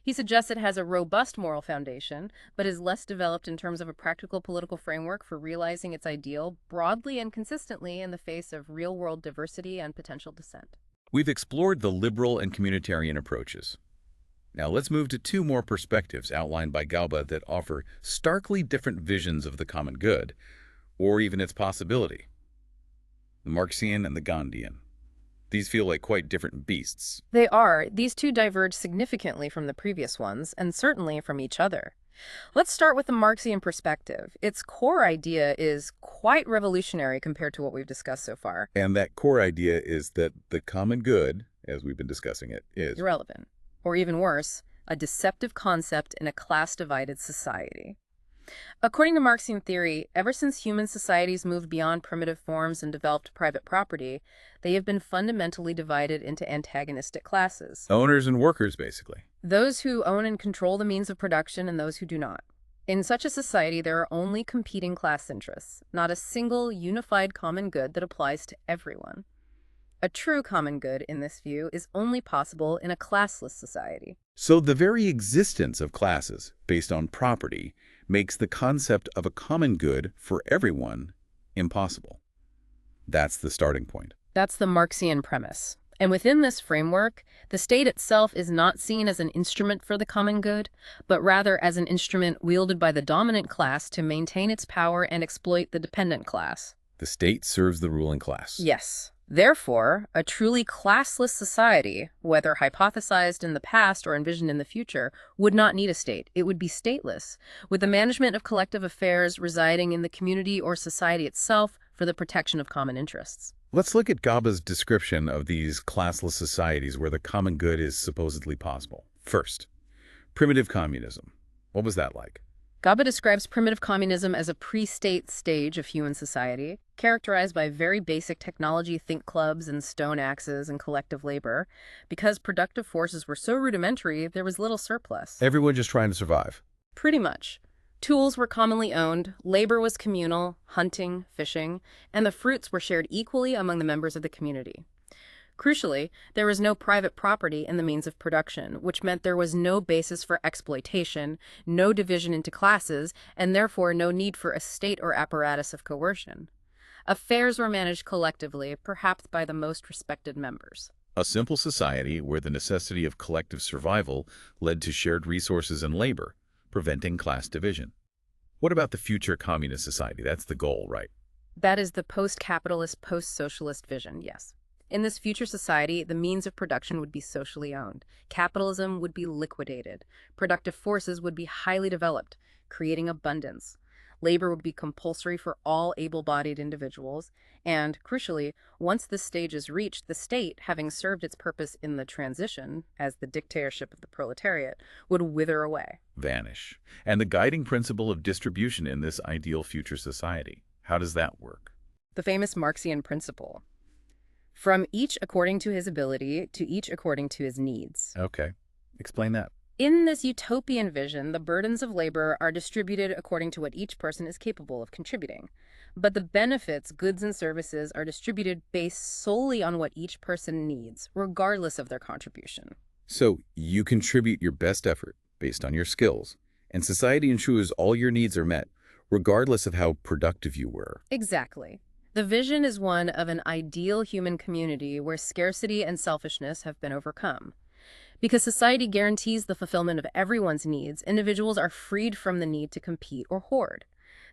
He suggests it has a robust moral foundation, but is less developed in terms of a practical political framework for realizing its ideal broadly and consistently in the face of real-world diversity and potential dissent. We've explored the liberal and communitarian approaches. Now let's move to two more perspectives outlined by Golba that offer starkly different visions of the common good, or even its possibility. The Marxian and the Gandhian. These feel like quite different beasts. They are. These two diverge significantly from the previous ones, and certainly from each other. Let's start with the Marxian perspective. Its core idea is quite revolutionary compared to what we've discussed so far. And that core idea is that the common good, as we've been discussing it, is irrelevant. Or even worse, a deceptive concept in a class-divided society. According to Marxian theory, ever since human societies moved beyond primitive forms and developed private property, they have been fundamentally divided into antagonistic classes. Owners and workers, basically. Those who own and control the means of production and those who do not. In such a society, there are only competing class interests, not a single unified common good that applies to everyone. A true common good, in this view, is only possible in a classless society. So the very existence of classes based on property makes the concept of a common good for everyone impossible. That's the starting point. That's the Marxian premise. And within this framework, the state itself is not seen as an instrument for the common good, but rather as an instrument wielded by the dominant class to maintain its power and exploit the dependent class. The state serves the ruling class. Yes. Therefore, a truly classless society, whether hypothesized in the past or envisioned in the future, would not need a state. It would be stateless, with the management of collective affairs residing in the community or society itself for the protection of common interests. Let's look at Gaba's description of these classless societies where the common good is supposedly possible. First, primitive communism. What was that like? Gaba describes primitive communism as a pre-state stage of human society, characterized by very basic technology think clubs and stone axes and collective labor. Because productive forces were so rudimentary, there was little surplus. Everyone just trying to survive. Pretty much. Tools were commonly owned, labor was communal, hunting, fishing, and the fruits were shared equally among the members of the community. Crucially, there was no private property in the means of production, which meant there was no basis for exploitation, no division into classes, and therefore no need for a state or apparatus of coercion. Affairs were managed collectively, perhaps by the most respected members. A simple society where the necessity of collective survival led to shared resources and labor, preventing class division. What about the future communist society? That's the goal, right? That is the post-capitalist, post-socialist vision, yes. In this future society, the means of production would be socially owned. Capitalism would be liquidated. Productive forces would be highly developed, creating abundance. Labor would be compulsory for all able-bodied individuals. And, crucially, once this stage is reached, the state, having served its purpose in the transition, as the dictatorship of the proletariat, would wither away. Vanish. And the guiding principle of distribution in this ideal future society. How does that work? The famous Marxian principle. From each according to his ability to each according to his needs. Okay. Explain that. In this utopian vision, the burdens of labor are distributed according to what each person is capable of contributing. But the benefits, goods, and services are distributed based solely on what each person needs, regardless of their contribution. So you contribute your best effort based on your skills, and society ensures all your needs are met, regardless of how productive you were. Exactly. The vision is one of an ideal human community where scarcity and selfishness have been overcome. Because society guarantees the fulfillment of everyone's needs, individuals are freed from the need to compete or hoard.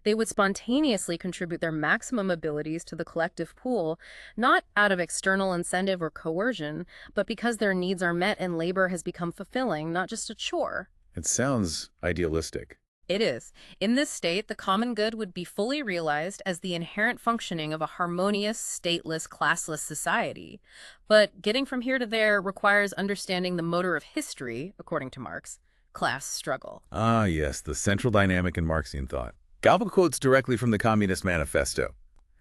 They would spontaneously contribute their maximum abilities to the collective pool, not out of external incentive or coercion, but because their needs are met and labor has become fulfilling, not just a chore. It sounds idealistic. It is. In this state, the common good would be fully realized as the inherent functioning of a harmonious, stateless, classless society. But getting from here to there requires understanding the motor of history, according to Marx, class struggle. Ah, yes, the central dynamic in Marxian thought. Gaba quotes directly from the Communist Manifesto.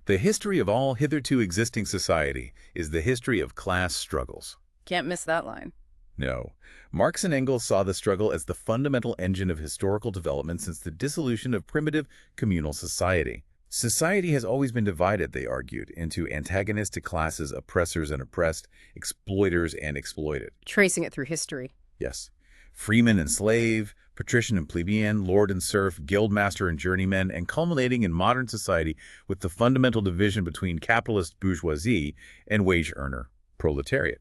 The history of all hitherto existing society is the history of class struggles. Can't miss that line. No. Marx and Engels saw the struggle as the fundamental engine of historical development since the dissolution of primitive communal society. Society has always been divided, they argued, into antagonistic classes, oppressors and oppressed, exploiters and exploited. Tracing it through history. Yes. Freeman and slave, patrician and plebeian, lord and serf, guildmaster and journeyman, and culminating in modern society with the fundamental division between capitalist bourgeoisie and wage earner proletariat.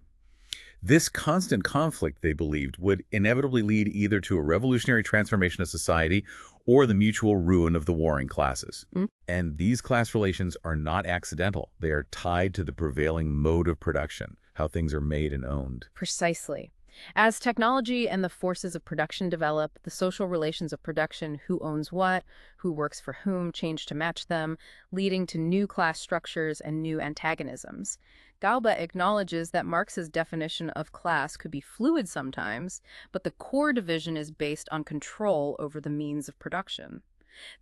This constant conflict, they believed, would inevitably lead either to a revolutionary transformation of society or the mutual ruin of the warring classes. And these class relations are not accidental. They are tied to the prevailing mode of production, how things are made and owned. Precisely. As technology and the forces of production develop, the social relations of production, who owns what, who works for whom, change to match them, leading to new class structures and new antagonisms. Gaba acknowledges that Marx's definition of class could be fluid sometimes, but the core division is based on control over the means of production.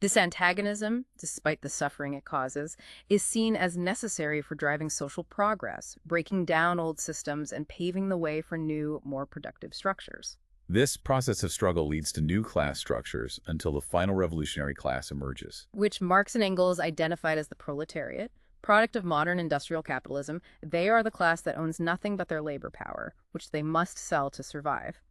This antagonism, despite the suffering it causes, is seen as necessary for driving social progress, breaking down old systems and paving the way for new, more productive structures. This process of struggle leads to new class structures until the final revolutionary class emerges. Which Marx and Engels identified as the proletariat, product of modern industrial capitalism. They are the class that owns nothing but their labor power, which they must sell to survive.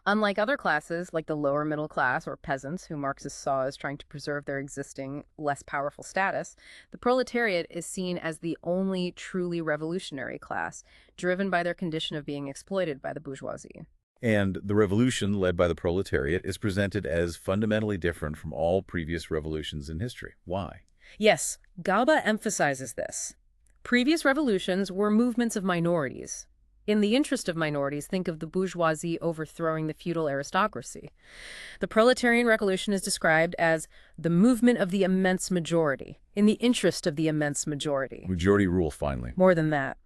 Unlike other classes, like the lower middle class or peasants, who Marxists saw as trying to preserve their existing, less powerful status, the proletariat is seen as the only truly revolutionary class, driven by their condition of being exploited by the bourgeoisie. And the revolution led by the proletariat is presented as fundamentally different from all previous revolutions in history. Why? Yes, Galba emphasizes this. Previous revolutions were movements of minorities. In the interest of minorities, think of the bourgeoisie overthrowing the feudal aristocracy. The proletarian revolution is described as the movement of the immense majority, in the interest of the immense majority. Majority rule, finally. More than that.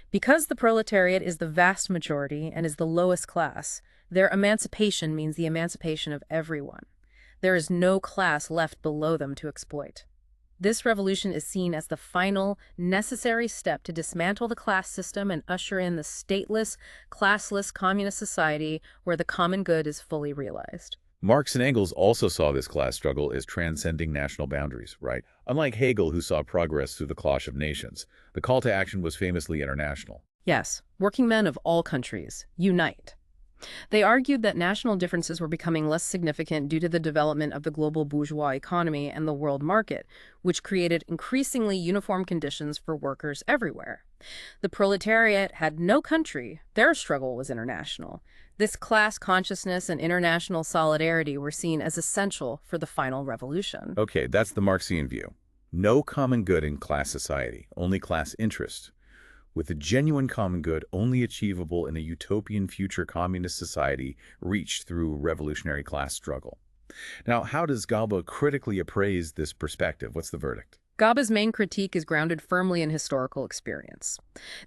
Because the proletariat is the vast majority and is the lowest class, their emancipation means the emancipation of everyone. There is no class left below them to exploit. This revolution is seen as the final, necessary step to dismantle the class system and usher in the stateless, classless communist society where the common good is fully realized. Marx and Engels also saw this class struggle as transcending national boundaries, right? Unlike Hegel, who saw progress through the clash of nations, the call to action was famously international. Yes, working men of all countries, unite. They argued that national differences were becoming less significant due to the development of the global bourgeois economy and the world market, which created increasingly uniform conditions for workers everywhere. The proletariat had no country. Their struggle was international. This class consciousness and international solidarity were seen as essential for the final revolution. Okay, that's the Marxian view. No common good in class society, only class interest, with a genuine common good only achievable in a utopian future communist society reached through revolutionary class struggle. Now, how does Galba critically appraise this perspective? What's the verdict? Galba's main critique is grounded firmly in historical experience.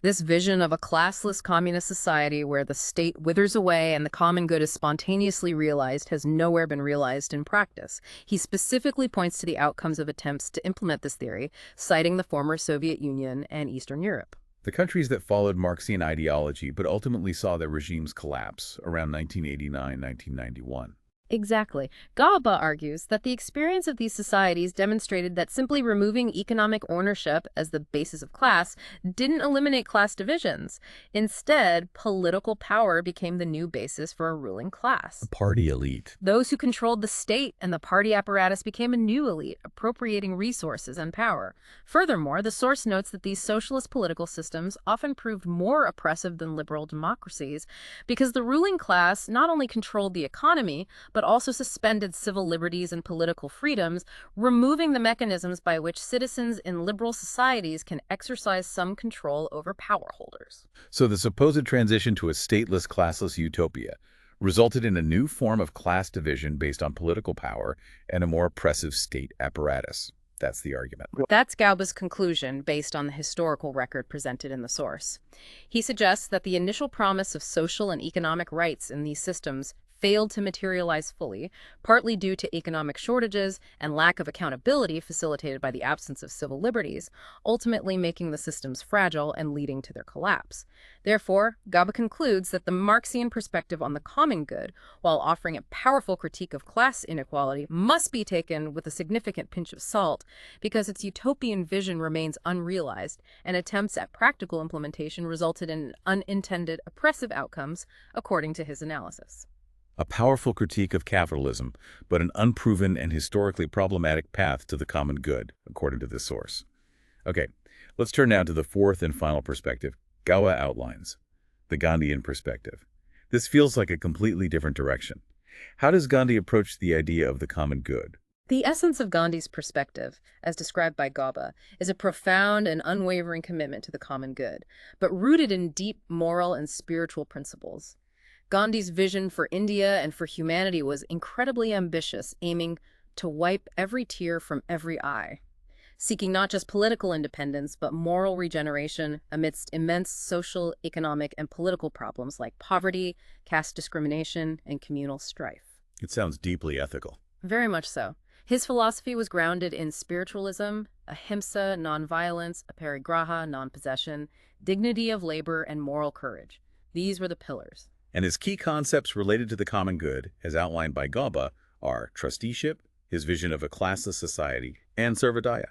This vision of a classless communist society where the state withers away and the common good is spontaneously realized has nowhere been realized in practice. He specifically points to the outcomes of attempts to implement this theory, citing the former Soviet Union and Eastern Europe. The countries that followed Marxian ideology but ultimately saw their regimes collapse around 1989-1991. Exactly. Galba argues that the experience of these societies demonstrated that simply removing economic ownership as the basis of class didn't eliminate class divisions. Instead, political power became the new basis for a ruling class. Party elite. Those who controlled the state and the party apparatus became a new elite, appropriating resources and power. Furthermore, the source notes that these socialist political systems often proved more oppressive than liberal democracies because the ruling class not only controlled the economy, but also suspended civil liberties and political freedoms, removing the mechanisms by which citizens in liberal societies can exercise some control over power holders. So the supposed transition to a stateless, classless utopia resulted in a new form of class division based on political power and a more oppressive state apparatus. That's the argument. That's Galba's conclusion based on the historical record presented in the source. He suggests that the initial promise of social and economic rights in these systems failed to materialize fully, partly due to economic shortages and lack of accountability facilitated by the absence of civil liberties, ultimately making the systems fragile and leading to their collapse. Therefore, Galba concludes that the Marxian perspective on the common good, while offering a powerful critique of class inequality, must be taken with a significant pinch of salt because its utopian vision remains unrealized, and attempts at practical implementation resulted in unintended oppressive outcomes, according to his analysis. A powerful critique of capitalism, but an unproven and historically problematic path to the common good, according to this source. Okay, let's turn now to the fourth and final perspective Galba outlines, the Gandhian perspective. This feels like a completely different direction. How does Gandhi approach the idea of the common good? The essence of Gandhi's perspective, as described by Galba, is a profound and unwavering commitment to the common good, but rooted in deep moral and spiritual principles. Gandhi's vision for India and for humanity was incredibly ambitious, aiming to wipe every tear from every eye, seeking not just political independence, but moral regeneration amidst immense social, economic, and political problems like poverty, caste discrimination, and communal strife. It sounds deeply ethical. Very much so. His philosophy was grounded in spiritualism, ahimsa, nonviolence, aparigraha, non-possession, dignity of labor, and moral courage. These were the pillars. And his key concepts related to the common good, as outlined by Gauba, are trusteeship, his vision of a classless society, and Sarvodaya.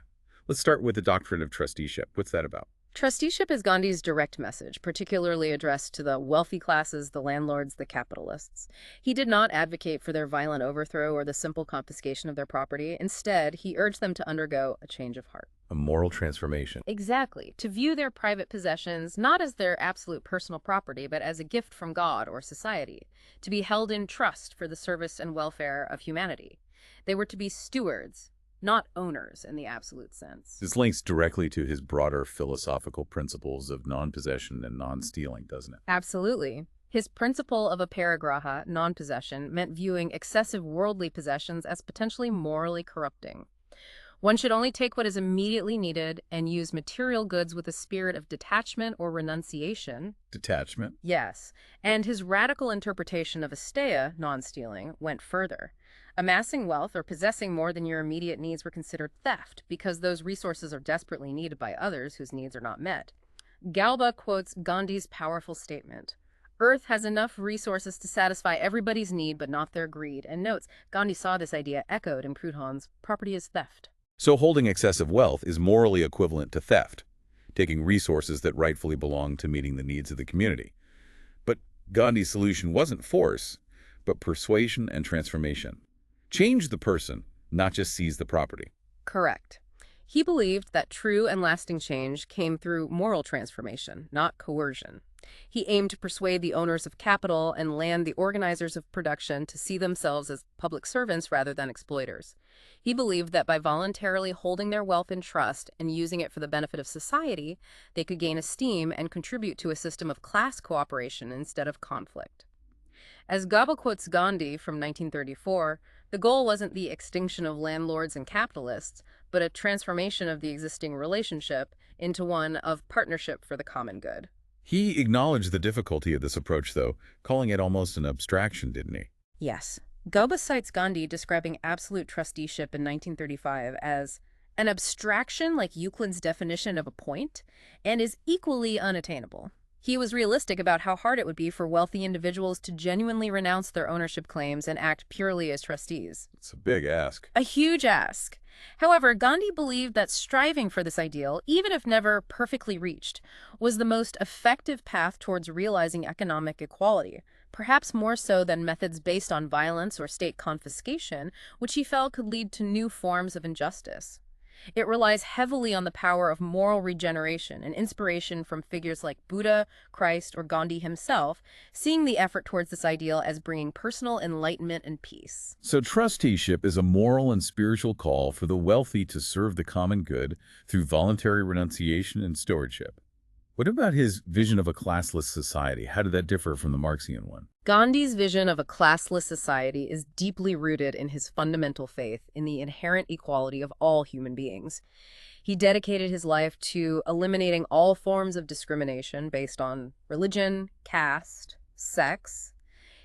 Let's start with the doctrine of trusteeship. What's that about? Trusteeship is Gandhi's direct message, particularly addressed to the wealthy classes, the landlords, the capitalists. He did not advocate for their violent overthrow or the simple confiscation of their property. Instead, he urged them to undergo a change of heart. A moral transformation. Exactly. To view their private possessions not as their absolute personal property, but as a gift from God or society, to be held in trust for the service and welfare of humanity. They were to be stewards, not owners in the absolute sense. This links directly to his broader philosophical principles of non-possession and non-stealing, doesn't it? Absolutely. His principle of aparigraha, non-possession, meant viewing excessive worldly possessions as potentially morally corrupting. One should only take what is immediately needed and use material goods with a spirit of detachment or renunciation. Detachment? Yes, and his radical interpretation of asteya, non-stealing, went further. Amassing wealth or possessing more than your immediate needs were considered theft because those resources are desperately needed by others whose needs are not met. Gauba quotes Gandhi's powerful statement, "Earth has enough resources to satisfy everybody's need but not their greed," and notes Gandhi saw this idea echoed in Proudhon's "Property is Theft." So holding excessive wealth is morally equivalent to theft, taking resources that rightfully belong to meeting the needs of the community. But Gandhi's solution wasn't force, but persuasion and transformation. Change the person, not just seize the property. Correct. He believed that true and lasting change came through moral transformation, not coercion. He aimed to persuade the owners of capital and land, the organizers of production, to see themselves as public servants rather than exploiters. He believed that by voluntarily holding their wealth in trust and using it for the benefit of society, they could gain esteem and contribute to a system of class cooperation instead of conflict. As Gauba quotes Gandhi from 1934, the goal wasn't the extinction of landlords and capitalists, but a transformation of the existing relationship into one of partnership for the common good. He acknowledged the difficulty of this approach, though, calling it almost an abstraction, didn't he? Yes. Gauba cites Gandhi describing absolute trusteeship in 1935 as an abstraction like Euclid's definition of a point, and is equally unattainable. He was realistic about how hard it would be for wealthy individuals to genuinely renounce their ownership claims and act purely as trustees. It's a big ask. A huge ask. However, Gandhi believed that striving for this ideal, even if never perfectly reached, was the most effective path towards realizing economic equality, perhaps more so than methods based on violence or state confiscation, which he felt could lead to new forms of injustice. It relies heavily on the power of moral regeneration and inspiration from figures like Buddha, Christ, or Gandhi himself, seeing the effort towards this ideal as bringing personal enlightenment and peace. So trusteeship is a moral and spiritual call for the wealthy to serve the common good through voluntary renunciation and stewardship. What about his vision of a classless society? How did that differ from the Marxian one? Gandhi's vision of a classless society is deeply rooted in his fundamental faith in the inherent equality of all human beings. He dedicated his life to eliminating all forms of discrimination based on religion, caste, sex.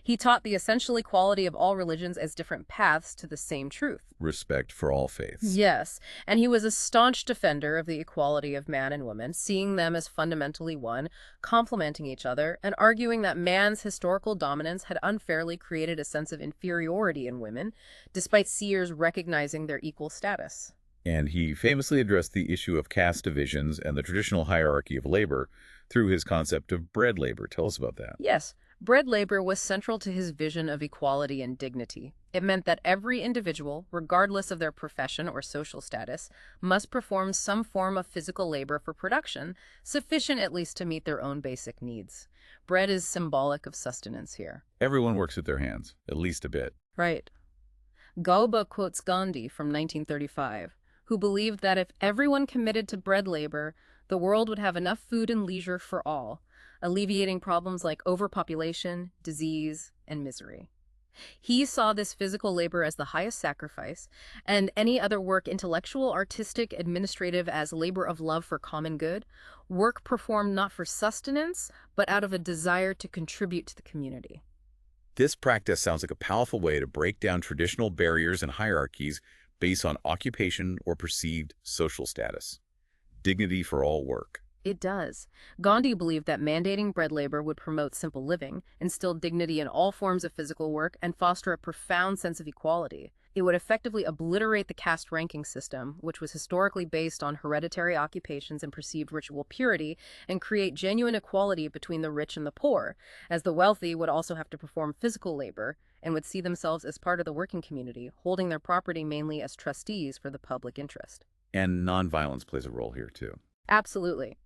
He taught the essential equality of all religions as different paths to the same truth. Respect for all faiths. Yes, and he was a staunch defender of the equality of man and woman, seeing them as fundamentally one, complementing each other, and arguing that man's historical dominance had unfairly created a sense of inferiority in women, despite seers recognizing their equal status. And he famously addressed the issue of caste divisions and the traditional hierarchy of labor through his concept of bread labor. Tell us about that. Yes, bread labor was central to his vision of equality and dignity. It meant that every individual, regardless of their profession or social status, must perform some form of physical labor for production, sufficient at least to meet their own basic needs. Bread is symbolic of sustenance here. Everyone works with their hands, at least a bit. Right. Gauba quotes Gandhi from 1935, who believed that if everyone committed to bread labor, the world would have enough food and leisure for all, alleviating problems like overpopulation, disease, and misery. He saw this physical labor as the highest sacrifice, and any other work, intellectual, artistic, administrative, as labor of love for common good, work performed not for sustenance, but out of a desire to contribute to the community. This practice sounds like a powerful way to break down traditional barriers and hierarchies, based on occupation or perceived social status. Dignity for all work. It does. Gandhi believed that mandating bread labor would promote simple living, instill dignity in all forms of physical work, and foster a profound sense of equality. It would effectively obliterate the caste ranking system, which was historically based on hereditary occupations and perceived ritual purity, and create genuine equality between the rich and the poor, as the wealthy would also have to perform physical labor and would see themselves as part of the working community, holding their property mainly as trustees for the public interest. And nonviolence plays a role here too. Absolutely.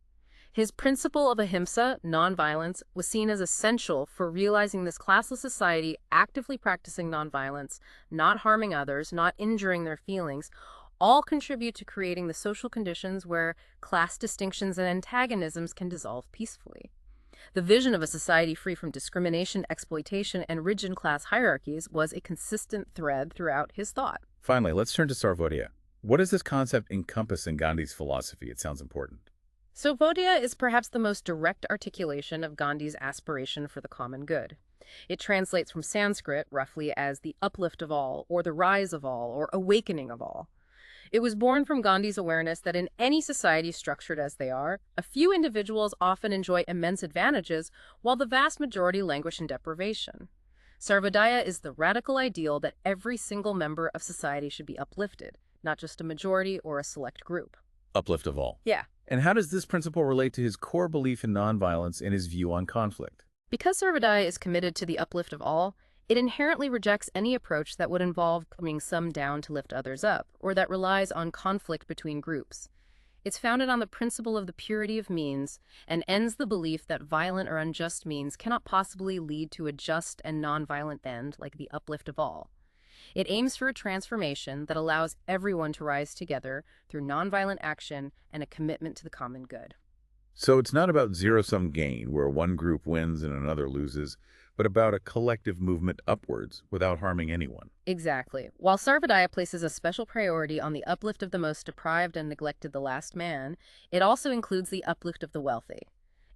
His principle of ahimsa, nonviolence, was seen as essential for realizing this classless society actively practicing nonviolence, not harming others, not injuring their feelings, all contribute to creating the social conditions where class distinctions and antagonisms can dissolve peacefully. The vision of a society free from discrimination, exploitation, and rigid class hierarchies was a consistent thread throughout his thought. Finally, let's turn to Sarvodaya. What does this concept encompass in Gandhi's philosophy? It sounds important. Sarvodaya is perhaps the most direct articulation of Gandhi's aspiration for the common good. It translates from Sanskrit roughly as the uplift of all, or the rise of all, or awakening of all. It was born from Gandhi's awareness that in any society structured as they are, a few individuals often enjoy immense advantages while the vast majority languish in deprivation. Sarvodaya is the radical ideal that every single member of society should be uplifted, not just a majority or a select group. Uplift of all. Yeah. And how does this principle relate to his core belief in nonviolence and his view on conflict? Because Sarvodaya is committed to the uplift of all, it inherently rejects any approach that would involve putting some down to lift others up, or that relies on conflict between groups. It's founded on the principle of the purity of means and ends the belief that violent or unjust means cannot possibly lead to a just and nonviolent end like the uplift of all. It aims for a transformation that allows everyone to rise together through nonviolent action and a commitment to the common good. So it's not about zero-sum gain, where one group wins and another loses, but about a collective movement upwards without harming anyone. Exactly. While Sarvodaya places a special priority on the uplift of the most deprived and neglected, the last man, it also includes the uplift of the wealthy.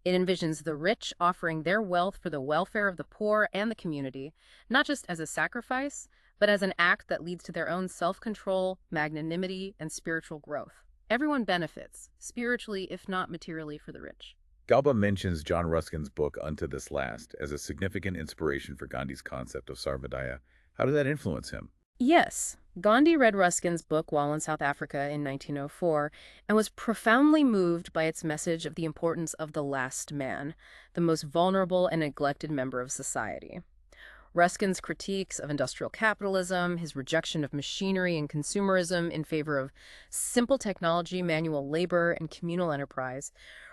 It envisions the rich offering their wealth for the welfare of the poor and the community, not just as a sacrifice, but as an act that leads to their own self-control, magnanimity, and spiritual growth. Everyone benefits, spiritually if not materially, for the rich. Galba mentions John Ruskin's book Unto This Last as a significant inspiration for Gandhi's concept of Sarvodaya. How did that influence him? Yes, Gandhi read Ruskin's book while in South Africa in 1904 and was profoundly moved by its message of the importance of the last man, the most vulnerable and neglected member of society. Ruskin's critiques of industrial capitalism, his rejection of machinery and consumerism in favor of simple technology, manual labor, and communal enterprise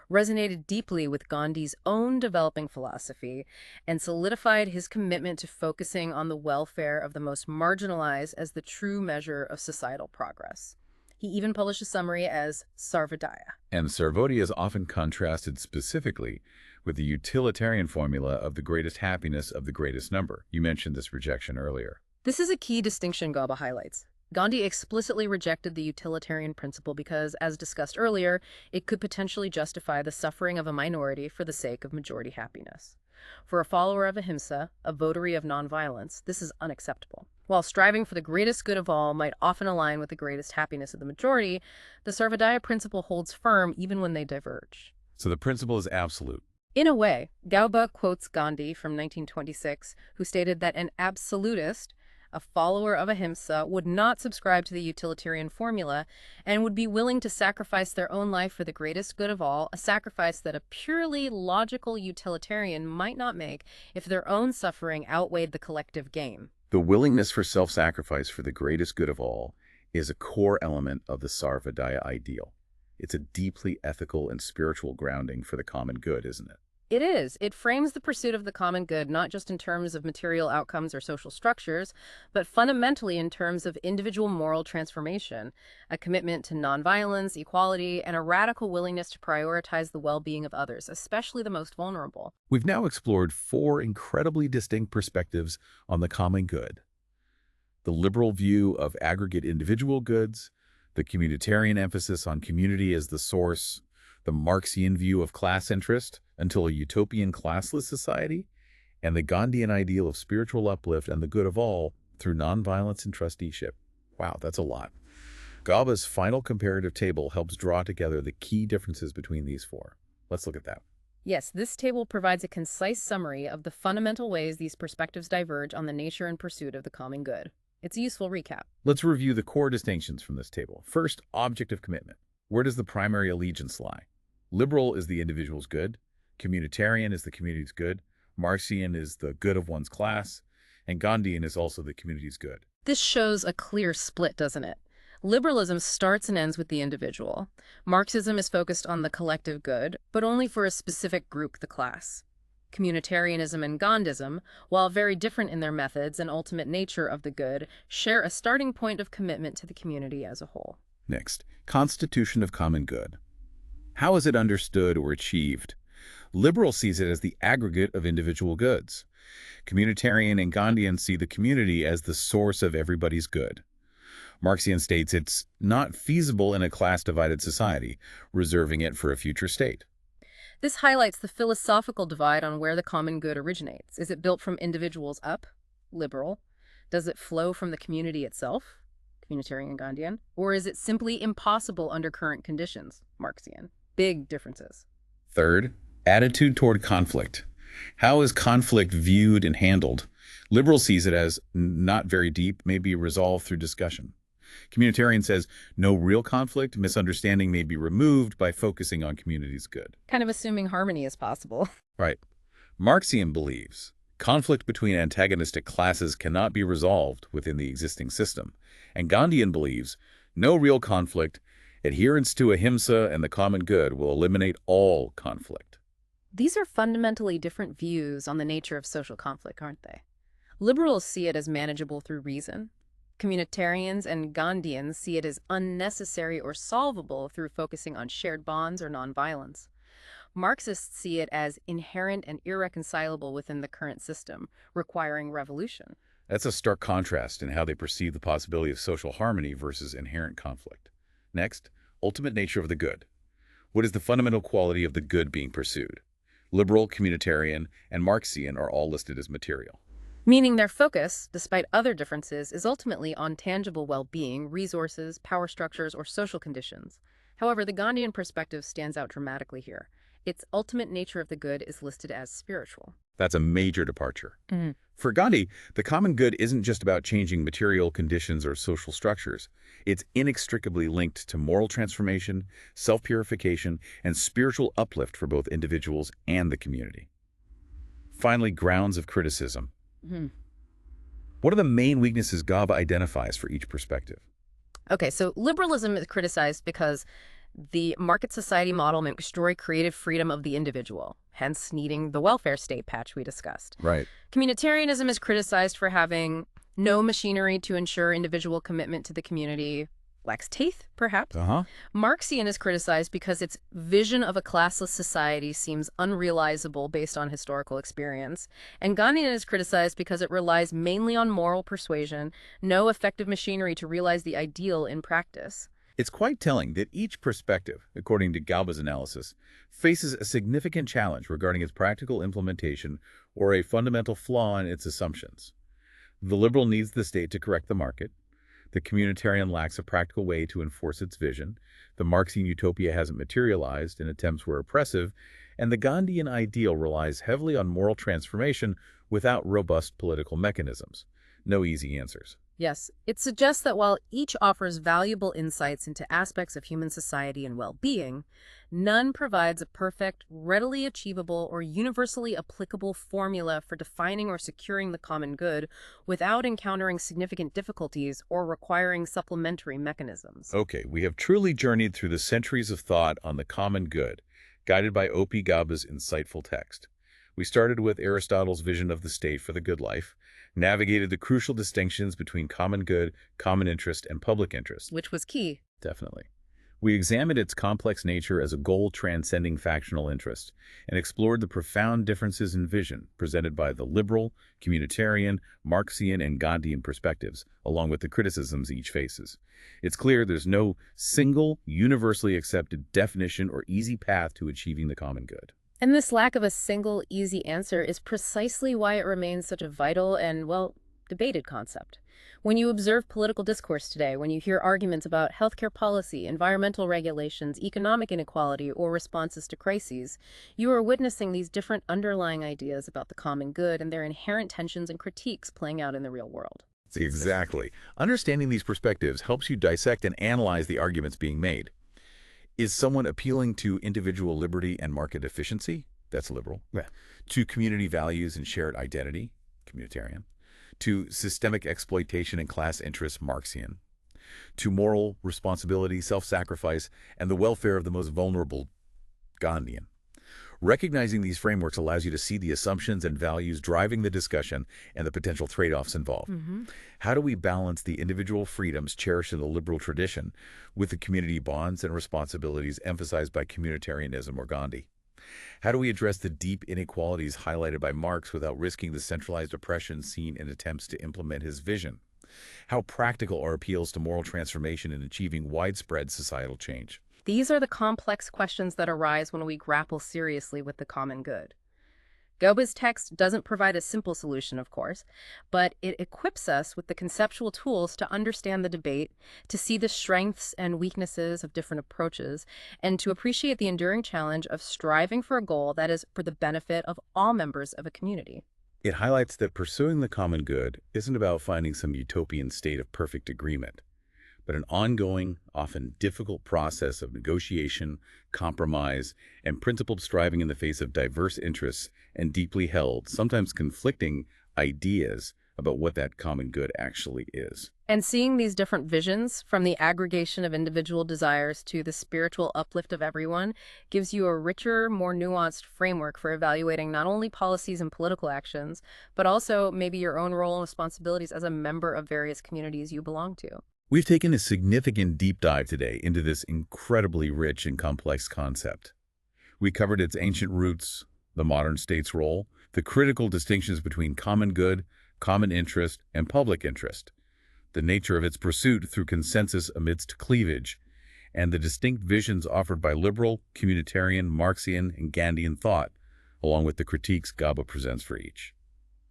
resonated deeply with Gandhi's own developing philosophy and solidified his commitment to focusing on the welfare of the most marginalized as the true measure of societal progress. He even published a summary as Sarvodaya. And Sarvodaya is often contrasted specifically with the utilitarian formula of the greatest happiness of the greatest number. You mentioned this rejection earlier. This is a key distinction Galba highlights. Gandhi explicitly rejected the utilitarian principle because, as discussed earlier, it could potentially justify the suffering of a minority for the sake of majority happiness. For a follower of ahimsa, a votary of nonviolence, this is unacceptable. While striving for the greatest good of all might often align with the greatest happiness of the majority, the Sarvodaya principle holds firm even when they diverge. So the principle is absolute. In a way, Galba quotes Gandhi from 1926, who stated that an absolutist, a follower of ahimsa, would not subscribe to the utilitarian formula and would be willing to sacrifice their own life for the greatest good of all, a sacrifice that a purely logical utilitarian might not make if their own suffering outweighed the collective gain. The willingness for self-sacrifice for the greatest good of all is a core element of the Sarvodaya ideal. It's a deeply ethical and spiritual grounding for the common good, isn't it? It is. It frames the pursuit of the common good not just in terms of material outcomes or social structures, but fundamentally in terms of individual moral transformation, a commitment to nonviolence, equality, and a radical willingness to prioritize the well-being of others, especially the most vulnerable. We've now explored 4 incredibly distinct perspectives on the common good. The liberal view of aggregate individual goods, the communitarian emphasis on community as the source, the Marxian view of class interest until a utopian classless society, and the Gandhian ideal of spiritual uplift and the good of all through nonviolence and trusteeship. Wow, that's a lot. Gauba's final comparative table helps draw together the key differences between these four. Let's look at that. Yes, this table provides a concise summary of the fundamental ways these perspectives diverge on the nature and pursuit of the common good. It's a useful recap. Let's review the core distinctions from this table. First, object of commitment. Where does the primary allegiance lie? Liberal is the individual's good. Communitarian is the community's good. Marxian is the good of one's class. And Gandhian is also the community's good. This shows a clear split, doesn't it? Liberalism starts and ends with the individual. Marxism is focused on the collective good, but only for a specific group, the class. Communitarianism and Gandhism, while very different in their methods and ultimate nature of the good, share a starting point of commitment to the community as a whole. Next, constitution of common good. How is it understood or achieved? Liberal sees it as the aggregate of individual goods. Communitarian and Gandhian see the community as the source of everybody's good. Marxian states it's not feasible in a class-divided society, reserving it for a future state. This highlights the philosophical divide on where the common good originates. Is it built from individuals up? Liberal. Does it flow from the community itself? Communitarian and Gandhian. Or is it simply impossible under current conditions? Marxian. Big differences. Third, attitude toward conflict. How is conflict viewed and handled? Liberal sees it as not very deep, may be resolved through discussion. Communitarian says no real conflict, misunderstanding may be removed by focusing on community's good. Kind of assuming harmony is possible. Right. Marxian believes conflict between antagonistic classes cannot be resolved within the existing system. And Gandhian believes no real conflict, adherence to ahimsa and the common good will eliminate all conflict. These are fundamentally different views on the nature of social conflict, aren't they? Liberals see it as manageable through reason. Communitarians and Gandhians see it as unnecessary or solvable through focusing on shared bonds or nonviolence. Marxists see it as inherent and irreconcilable within the current system, requiring revolution. That's a stark contrast in how they perceive the possibility of social harmony versus inherent conflict. Next, ultimate nature of the good. What is the fundamental quality of the good being pursued? Liberal, communitarian, and Marxian are all listed as material. Meaning their focus, despite other differences, is ultimately on tangible well-being, resources, power structures, or social conditions. However, the Gandhian perspective stands out dramatically here. Its ultimate nature of the good is listed as spiritual. That's a major departure. For Gandhi, the common good isn't just about changing material conditions or social structures. It's inextricably linked to moral transformation, self-purification, and spiritual uplift for both individuals and the community. Finally, grounds of criticism. What are the main weaknesses Gauba identifies for each perspective? Okay, so liberalism is criticized because the market society model may destroy creative freedom of the individual, hence needing the welfare state patch we discussed. Right. Communitarianism is criticized for having no machinery to ensure individual commitment to the community, lacks teeth, perhaps. Marxian is criticized because its vision of a classless society seems unrealizable based on historical experience. And Gandhian is criticized because it relies mainly on moral persuasion, no effective machinery to realize the ideal in practice. It's quite telling that each perspective, according to Gauba's analysis, faces a significant challenge regarding its practical implementation or a fundamental flaw in its assumptions. The liberal needs the state to correct the market. The communitarian lacks a practical way to enforce its vision. The Marxian utopia hasn't materialized and attempts were oppressive. And the Gandhian ideal relies heavily on moral transformation without robust political mechanisms. No easy answers. Yes, it suggests that while each offers valuable insights into aspects of human society and well-being, none provides a perfect, readily achievable, or universally applicable formula for defining or securing the common good without encountering significant difficulties or requiring supplementary mechanisms. Okay, we have truly journeyed through the centuries of thought on the common good, guided by O.P. Gauba's insightful text. We started with Aristotle's vision of the state for the good life, navigated the crucial distinctions between common good, common interest, and public interest. Which was key. Definitely. We examined its complex nature as a goal transcending factional interest and explored the profound differences in vision presented by the liberal, communitarian, Marxian, and Gandhian perspectives, along with the criticisms each faces. It's clear there's no single, universally accepted definition or easy path to achieving the common good. And this lack of a single, easy answer is precisely why it remains such a vital and, well, debated concept. When you observe political discourse today, when you hear arguments about healthcare policy, environmental regulations, economic inequality, or responses to crises, you are witnessing these different underlying ideas about the common good and their inherent tensions and critiques playing out in the real world. Exactly. Understanding these perspectives helps you dissect and analyze the arguments being made. Is someone appealing to individual liberty and market efficiency? That's liberal. Yeah. To community values and shared identity? Communitarian. To systemic exploitation and class interests? Marxian. To moral responsibility, self-sacrifice, and the welfare of the most vulnerable? Gandhian. Recognizing these frameworks allows you to see the assumptions and values driving the discussion and the potential trade-offs involved. How do we balance the individual freedoms cherished in the liberal tradition with the community bonds and responsibilities emphasized by communitarianism or Gandhi? How do we address the deep inequalities highlighted by Marx without risking the centralized oppression seen in attempts to implement his vision? How practical are appeals to moral transformation in achieving widespread societal change? These are the complex questions that arise when we grapple seriously with the common good. Goebbels' text doesn't provide a simple solution, of course, but it equips us with the conceptual tools to understand the debate, to see the strengths and weaknesses of different approaches, and to appreciate the enduring challenge of striving for a goal that is for the benefit of all members of a community. It highlights that pursuing the common good isn't about finding some utopian state of perfect agreement, but an ongoing, often difficult process of negotiation, compromise, and principled striving in the face of diverse interests and deeply held, sometimes conflicting, ideas about what that common good actually is. And seeing these different visions, from the aggregation of individual desires to the spiritual uplift of everyone, gives you a richer, more nuanced framework for evaluating not only policies and political actions, but also maybe your own role and responsibilities as a member of various communities you belong to. We've taken a significant deep dive today into this incredibly rich and complex concept. We covered its ancient roots, the modern state's role, the critical distinctions between common good, common interest, and public interest, the nature of its pursuit through consensus amidst cleavage, and the distinct visions offered by liberal, communitarian, Marxian, and Gandhian thought, along with the critiques Gaba presents for each.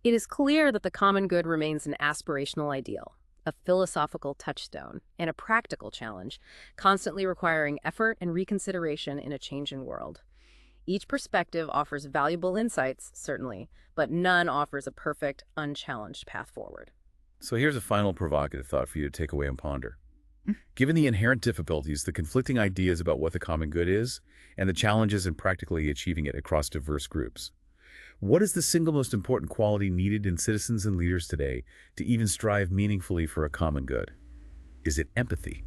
It is clear that the common good remains an aspirational ideal, a philosophical touchstone, and a practical challenge, constantly requiring effort and reconsideration in a changing world. Each perspective offers valuable insights, certainly, but none offers a perfect, unchallenged path forward. So here's a final provocative thought for you to take away and ponder. Given the inherent difficulties, the conflicting ideas about what the common good is, and the challenges in practically achieving it across diverse groups, what is the single most important quality needed in citizens and leaders today to even strive meaningfully for a common good? Is it empathy,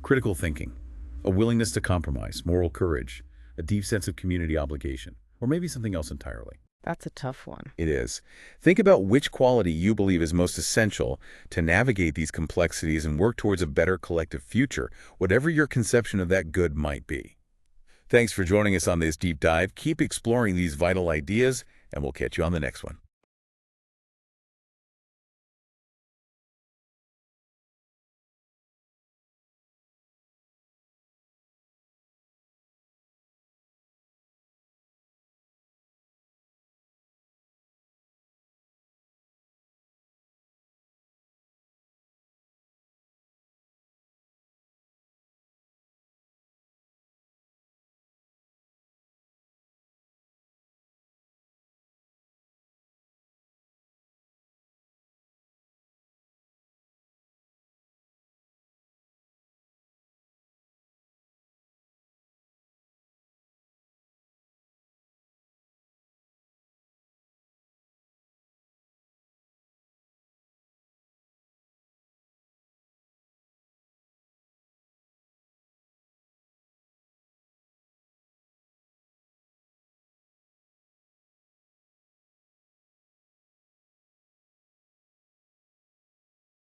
critical thinking, a willingness to compromise, moral courage, a deep sense of community obligation, or maybe something else entirely? That's a tough one. It is. Think about which quality you believe is most essential to navigate these complexities and work towards a better collective future, whatever your conception of that good might be. Thanks for joining us on this deep dive. Keep exploring these vital ideas, and we'll catch you on the next one.